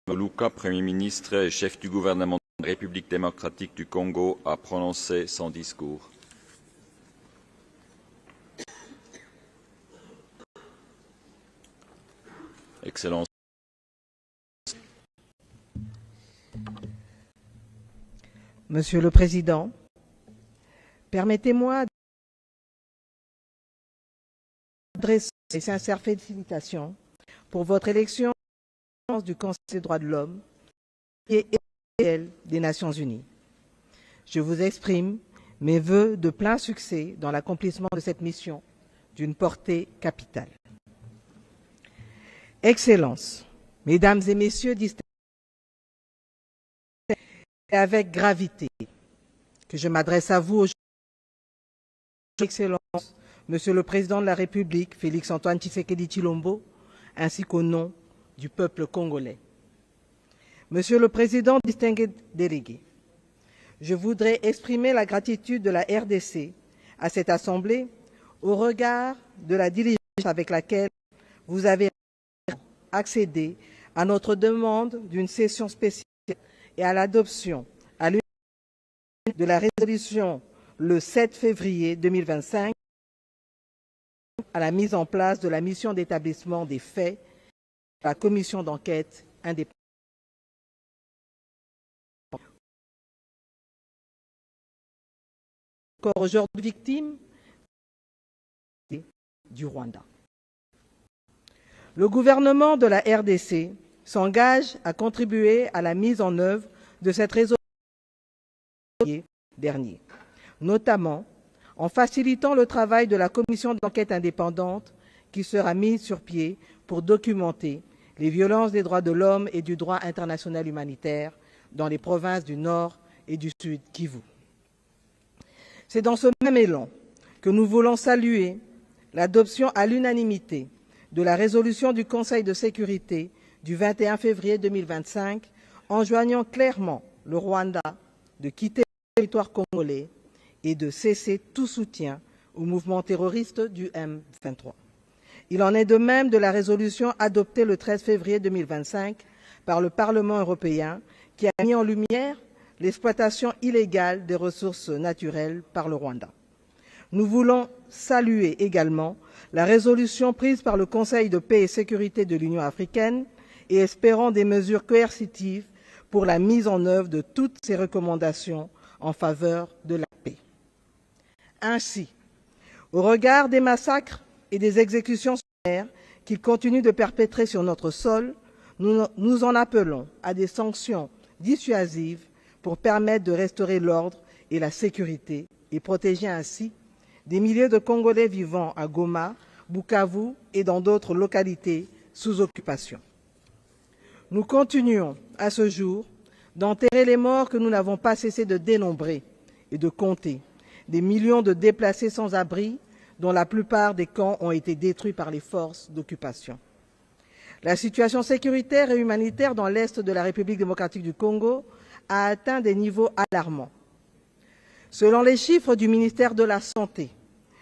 Luka, Premier ministre et chef du gouvernement de la République démocratique du Congo, a prononcé son discours. Excellence. Monsieur le Président, permettez-moi d'adresser mes sincères félicitations pour votre élection du Conseil des droits de l'homme et des Nations unies. Je vous exprime mes vœux de plein succès dans l'accomplissement de cette mission d'une portée capitale. Excellences, Mesdames et Messieurs distingués, c'est avec gravité que je m'adresse à vous aujourd'hui. Excellences, Monsieur le Président de la République, Félix-Antoine Tshisekedi Tshilombo, ainsi qu'au nom du peuple congolais. Monsieur le Président, distingués délégués, je voudrais exprimer la gratitude de la RDC à cette Assemblée au regard de la diligence avec laquelle vous avez accédé à notre demande d'une session spéciale et à l'adoption à l'unanimité de la résolution le 7 février 2025 à la mise en place de la mission d'établissement des faits de la commission d'enquête indépendante. Encore aujourd'hui victime du Rwanda. Le gouvernement de la RDC s'engage à contribuer à la mise en œuvre de cette résolution dernier, notamment en facilitant le travail de la commission d'enquête indépendante qui sera mise sur pied pour documenter les violences des droits de l'homme et du droit international humanitaire dans les provinces du Nord et du Sud Kivu. C'est dans ce même élan que nous voulons saluer l'adoption à l'unanimité de la résolution du Conseil de sécurité du 21 février 2025, enjoignant clairement le Rwanda de quitter le territoire congolais et de cesser tout soutien au mouvement terroriste du M23. Il en est de même de la résolution adoptée le 13 février 2025 par le Parlement européen qui a mis en lumière l'exploitation illégale des ressources naturelles par le Rwanda. Nous voulons saluer également la résolution prise par le Conseil de paix et sécurité de l'Union africaine et espérons des mesures coercitives pour la mise en œuvre de toutes ces recommandations en faveur de la paix. Ainsi, au regard des massacres et des exécutions sommaires qu'ils continuent de perpétrer sur notre sol, nous en appelons à des sanctions dissuasives pour permettre de restaurer l'ordre et la sécurité et protéger ainsi des milliers de Congolais vivant à Goma, Bukavu et dans d'autres localités sous occupation. Nous continuons à ce jour d'enterrer les morts que nous n'avons pas cessé de dénombrer et de compter, des millions de déplacés sans abri dont la plupart des camps ont été détruits par les forces d'occupation. La situation sécuritaire et humanitaire dans l'est de la République démocratique du Congo a atteint des niveaux alarmants. Selon les chiffres du ministère de la Santé,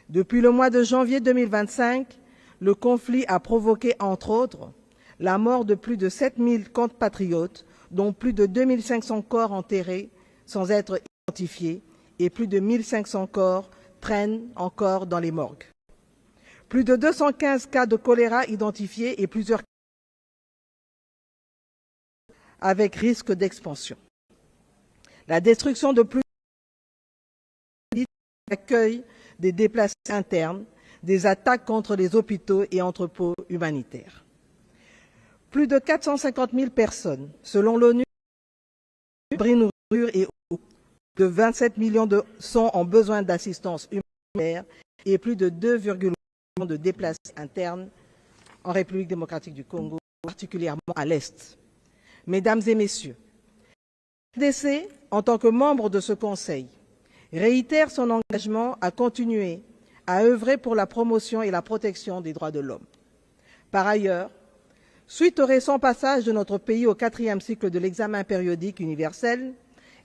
Depuis le mois de janvier 2025, le conflit a provoqué, entre autres, la mort de plus de 7000 compatriotes, dont plus de 2500 corps enterrés sans être identifiés et plus de 1500 corps traînent encore dans les morgues. Plus de 215 cas de choléra identifiés et plusieurs avec risque d'expansion. La destruction de plus d'accueil des déplacés internes, des attaques contre les hôpitaux et entrepôts humanitaires. Plus de 450 000 personnes, selon l'ONU, nourriture et eau, de 27 millions sont en besoin d'assistance humanitaire et plus de 2,1 millions de déplacés internes en République démocratique du Congo, particulièrement à l'Est. Mesdames et Messieurs, la RDC, en tant que membre de ce Conseil, réitère son engagement à continuer à œuvrer pour la promotion et la protection des droits de l'homme. Par ailleurs, suite au récent passage de notre pays au 4e cycle de l'examen périodique universel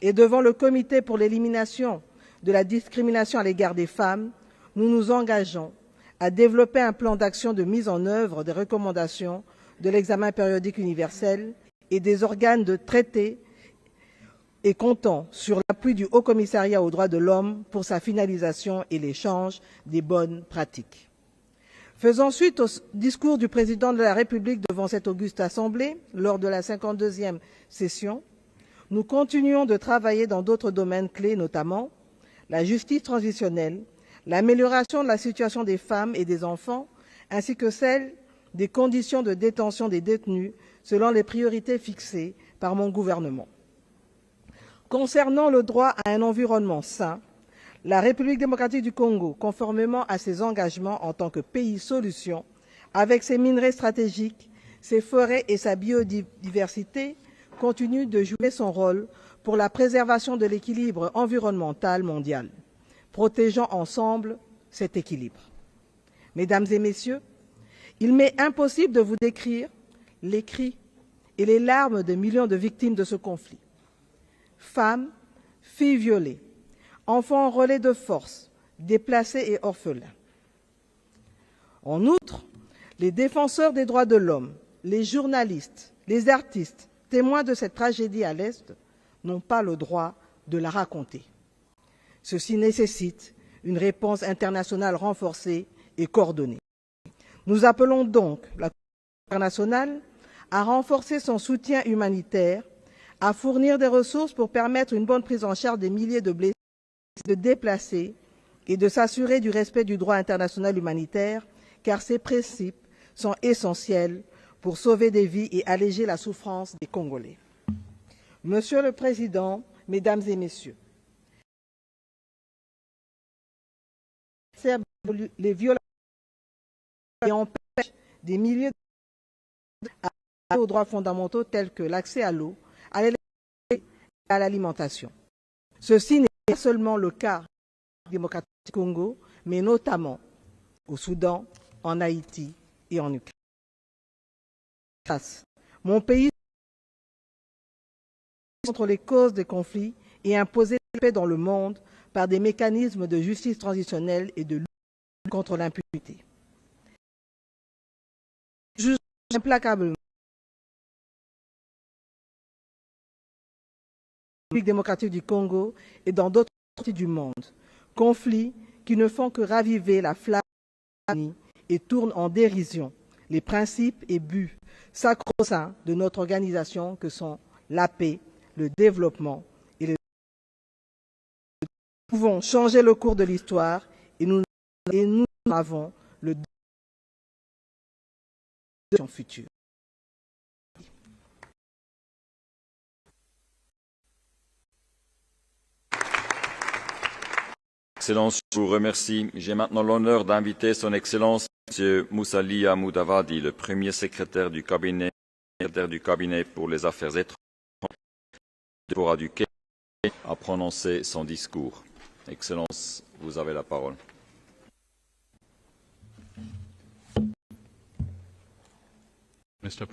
et devant le Comité pour l'élimination de la discrimination à l'égard des femmes, nous nous engageons à développer un plan d'action de mise en œuvre des recommandations de l'examen périodique universel et des organes de traité et comptant sur l'appui du Haut Commissariat aux droits de l'homme pour sa finalisation et l'échange des bonnes pratiques. Faisant suite au discours du président de la République devant cette auguste Assemblée lors de la 52e session, nous continuons de travailler dans d'autres domaines clés, notamment la justice transitionnelle, l'amélioration de la situation des femmes et des enfants, ainsi que celle des conditions de détention des détenus selon les priorités fixées par mon gouvernement. Concernant le droit à un environnement sain, la République démocratique du Congo, conformément à ses engagements en tant que pays solution, avec ses minerais stratégiques, ses forêts et sa biodiversité, continue de jouer son rôle pour la préservation de l'équilibre environnemental mondial, protégeant ensemble cet équilibre. Mesdames et Messieurs, il m'est impossible de vous décrire les cris et les larmes de millions de victimes de ce conflit. Femmes, filles violées, enfants en relais de force, déplacés et orphelins. En outre, les défenseurs des droits de l'homme, les journalistes, les artistes, témoins de cette tragédie à l'Est, n'ont pas le droit de la raconter. Ceci nécessite une réponse internationale renforcée et coordonnée. Nous appelons donc la communauté internationale à renforcer son soutien humanitaire, à fournir des ressources pour permettre une bonne prise en charge des milliers de blessés, de déplacés et de s'assurer du respect du droit international humanitaire, car ces principes sont essentiels pour sauver des vies et alléger la souffrance des Congolais. Monsieur le Président, Mesdames et Messieurs, les violences qui empêchent des milliers d'accès aux droits fondamentaux tels que l'accès à l'eau, à l'électricité et à l'alimentation. Ceci n'est pas seulement le cas démocratique du Congo, mais notamment au Soudan, en Haïti et en Ukraine. Mon pays contre les causes des conflits et imposer la paix dans le monde par des mécanismes de justice transitionnelle et de lutte contre l'impunité. Juge implacablement la République démocratique du Congo et dans d'autres parties du monde, conflits qui ne font que raviver la flamme et tournent en dérision les principes et buts sacro-saints de notre organisation que sont la paix, le développement et le... Nous pouvons changer le cours de l'histoire et nous avons le futur. Excellence, je vous remercie. J'ai maintenant l'honneur d'inviter Son Excellence M. Moussalia Moudavadi, le premier secrétaire du cabinet pour les affaires étrangères du Quai, à prononcer son discours. Excellence, vous avez la parole. Mr.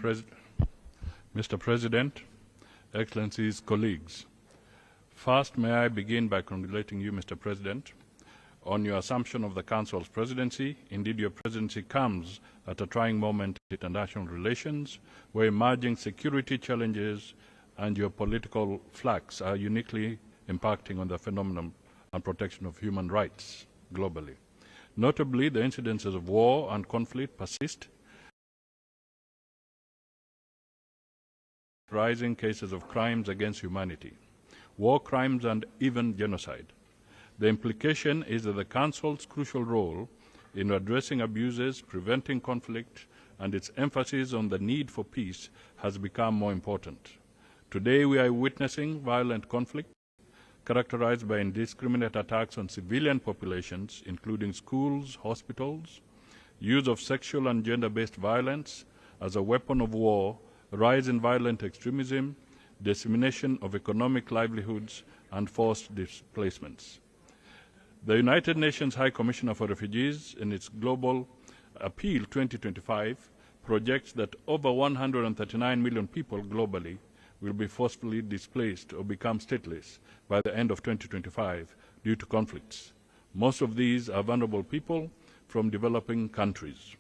President, Excellencies, colleagues. First, may I begin by congratulating you, Mr. President, on your assumption of the Council's presidency. Indeed, your presidency comes at a trying moment in international relations, where emerging security challenges and geopolitical flux are uniquely impacting on the phenomenon and protection of human rights globally. Notably, the incidences of war and conflict persist, rising cases of crimes against humanity, war crimes and even genocide. The implication is that the Council's crucial role in addressing abuses, preventing conflict, and its emphasis on the need for peace has become more important. Today, we are witnessing violent conflict characterized by indiscriminate attacks on civilian populations, including schools, hospitals, use of sexual and gender-based violence as a weapon of war, rise in violent extremism, dissemination of economic livelihoods, and forced displacements. The United Nations High Commissioner for Refugees, in its Global Appeal 2025, projects that over 139 million people globally will be forcefully displaced or become stateless by the end of 2025 due to conflicts. Most of these are vulnerable people from developing countries.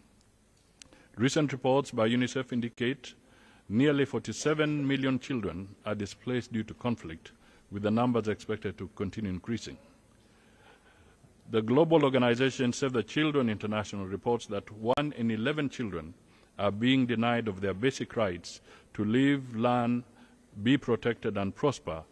Recent reports by UNICEF indicate nearly 47 million children are displaced due to conflict, with the numbers expected to continue increasing. The global organization Save the Children International reports that 1 in 11 children are being denied of their basic rights to live, learn, be protected, and prosper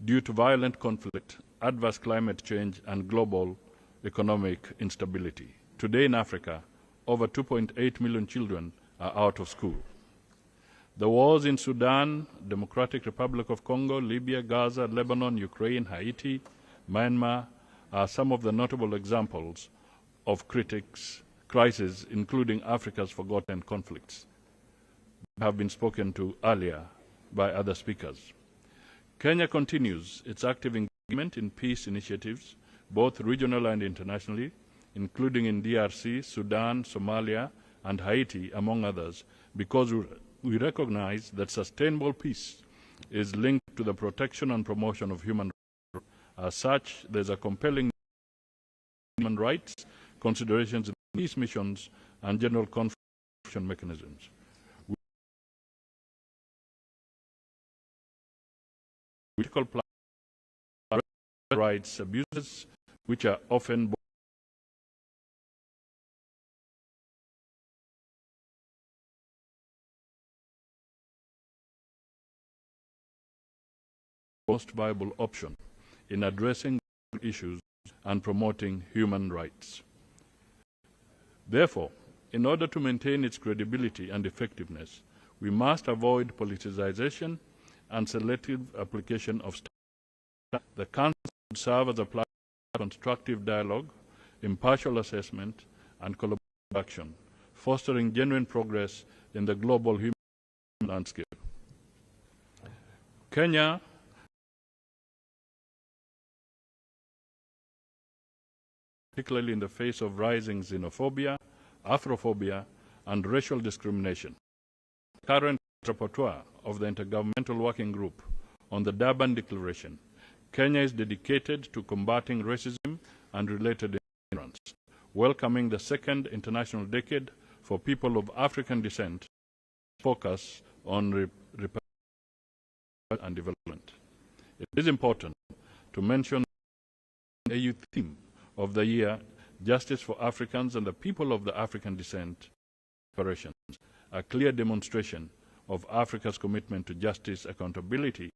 due to violent conflict, adverse climate change, and global economic instability. Today in Africa, over 2.8 million children are out of school. The wars in Sudan, Democratic Republic of Congo, Libya, Gaza, Lebanon, Ukraine, Haiti, Myanmar are some of the notable examples of crises, including Africa's forgotten conflicts, have been spoken to earlier by other speakers. Kenya continues its active engagement in peace initiatives, both regional and internationally, including in DRC, Sudan, Somalia, and Haiti, among others, because we recognize that sustainable peace is linked to the protection and promotion of human rights. As such, there is a compelling human rights considerations in peace missions and general conflict mechanisms. Political rights abuses, which are often the most viable option in addressing issues and promoting human rights. Therefore, in order to maintain its credibility and effectiveness, we must avoid politicization and selective application of standards. The Council should serve as a platform for constructive dialogue, impartial assessment, and collaborative action, fostering genuine progress in the global human landscape. Kenya particularly in the face of rising xenophobia, Afrophobia, and racial discrimination. Current rapporteur of the Intergovernmental Working Group on the Durban Declaration, Kenya is dedicated to combating racism and related intolerance, welcoming the second International Decade for People of African Descent, focus on reparation and development. It is important to mention the AU theme of the year, Justice for Africans and the People of the African Descent, operations, a clear demonstration of Africa's commitment to justice, accountability,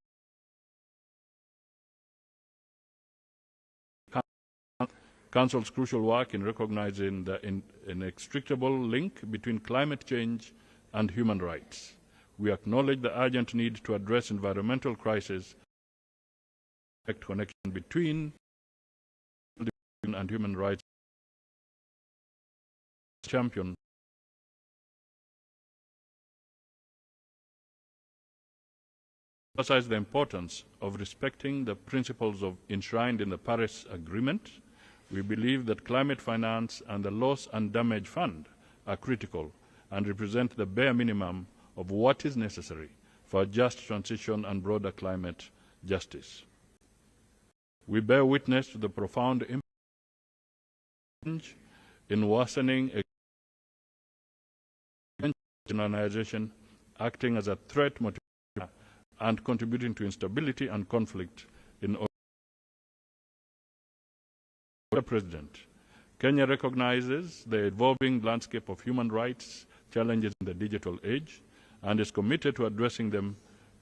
Council's crucial work in recognizing the inextricable link between climate change and human rights. We acknowledge the urgent need to address environmental crisis, connection between and human rights. Champion emphasize the importance of respecting the principles enshrined in the Paris Agreement. We believe that climate finance and the Loss and Damage Fund are critical and represent the bare minimum of what is necessary for a just transition and broader climate justice. We bear witness to the profound impact in worsening organization acting as a threat motivator and contributing to instability and conflict in Mr. President, Kenya recognizes the evolving landscape of human rights challenges in the digital age and is committed to addressing them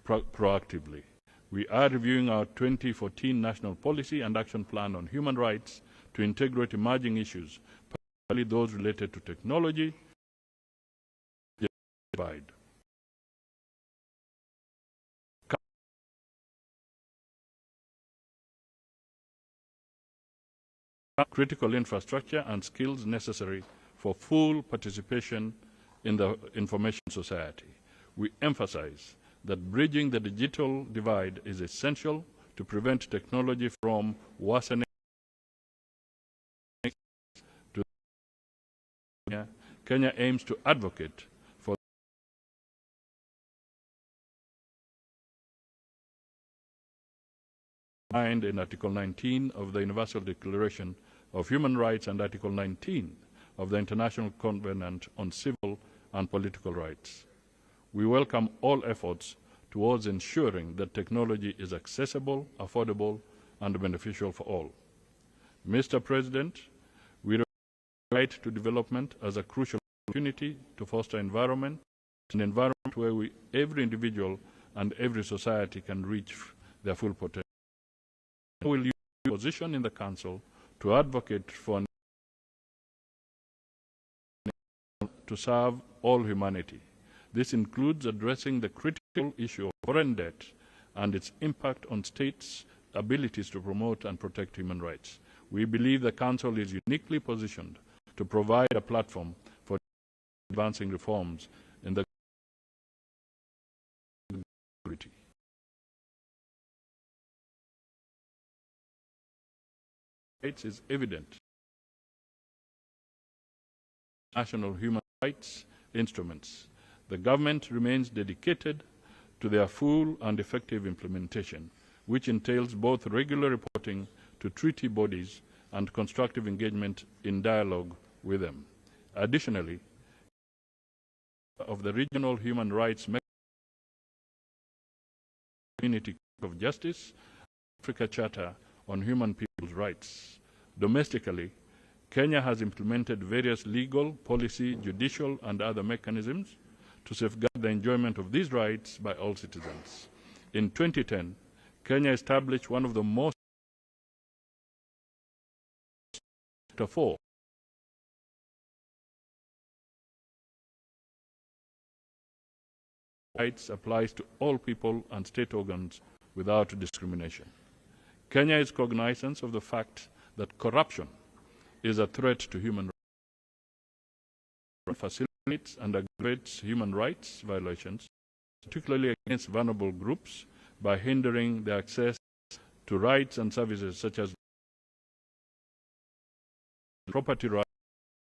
proactively. We are reviewing our 2014 National Policy and Action Plan on Human Rights to integrate emerging issues, particularly those related to technology and divide. Critical infrastructure and skills necessary for full participation in the information society. We emphasize that bridging the digital divide is essential to prevent technology from worsening. Kenya aims to advocate for in Article 19 of the Universal Declaration of Human Rights and Article 19 of the International Covenant on Civil and Political Rights. We welcome all efforts towards ensuring that technology is accessible, affordable, and beneficial for all. Mr. President, we recognize the right to development as a crucial opportunity to foster an environment where every individual and every society can reach their full potential. I will use my position in the Council to advocate for to serve all humanity. This includes addressing the critical issue of foreign debt and its impact on states' abilities to promote and protect human rights. We believe the Council is uniquely positioned to provide a platform for advancing reforms in the community. Rights is evident. National human rights instruments. The government remains dedicated to their full and effective implementation, which entails both regular reporting to treaty bodies and constructive engagement in dialogue with them. Additionally, of the Regional Human Rights Community of Justice, Africa Charter on Human People's Rights. Domestically, Kenya has implemented various legal, policy, judicial, and other mechanisms to safeguard the enjoyment of these rights by all citizens. In 2010, Kenya established one of the most rights applies to all people and state organs without discrimination. Kenya is cognizant of the fact that corruption is a threat to human rights, facilitates and aggravates human rights violations, particularly against vulnerable groups, by hindering their access to rights and services such as property rights,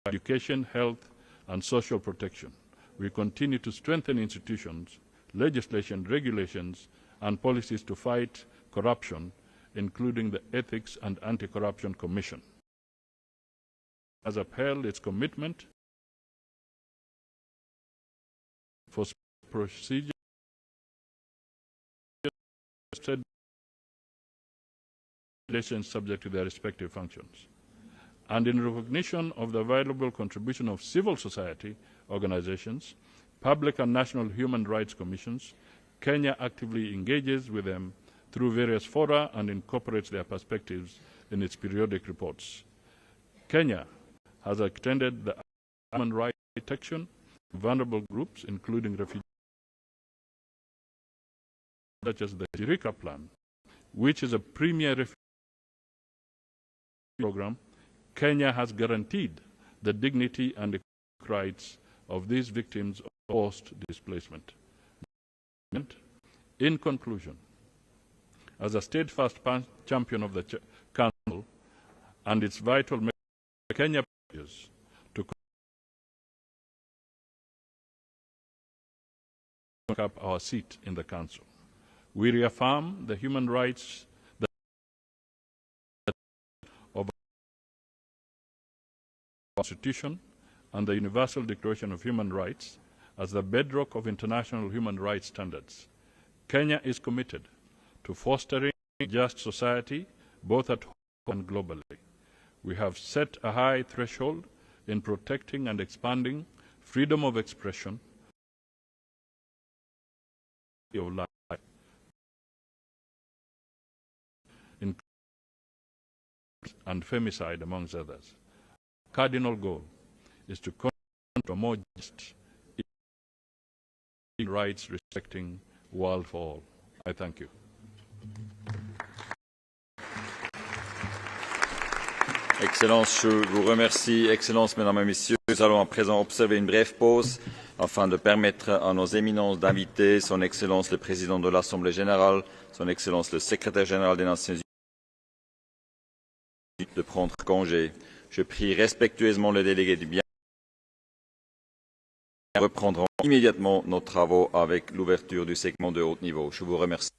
education, health, and social protection. We continue to strengthen institutions, legislation, regulations, and policies to fight corruption, including the Ethics and Anti-Corruption Commission. Has upheld its commitment for procedure subject to their respective functions. And in recognition of the valuable contribution of civil society organizations, public and national human rights commissions, Kenya actively engages with them through various fora and incorporates their perspectives in its periodic reports. Kenya has extended the human rights protection to vulnerable groups, including refugees, such as the Jirika Plan, which is a premier refugee program. Kenya has guaranteed the dignity and rights of these victims of forced displacement. In conclusion, as a steadfast champion of the Council and its vital Kenya pledges to take up our seat in the Council. We reaffirm the human rights Constitution and the Universal Declaration of Human Rights as the bedrock of international human rights standards. Kenya is committed to fostering a just society both at home and globally. We have set a high threshold in protecting and expanding freedom of expression, of life, and femicide, amongst others. Cardinal goal is to contribute to a more just rights respecting world for all. I thank you. Excellence, je vous remercie. Excellence, Mesdames et Messieurs, nous allons à présent observer une brève pause afin de permettre à nos éminences d'inviter Son Excellence le Président de l'Assemblée générale, Son Excellence le Secrétaire général des Nations unies de prendre congé. Je prie respectueusement les délégués du bien. Nous reprendrons immédiatement nos travaux avec l'ouverture du segment de haut niveau. Je vous remercie.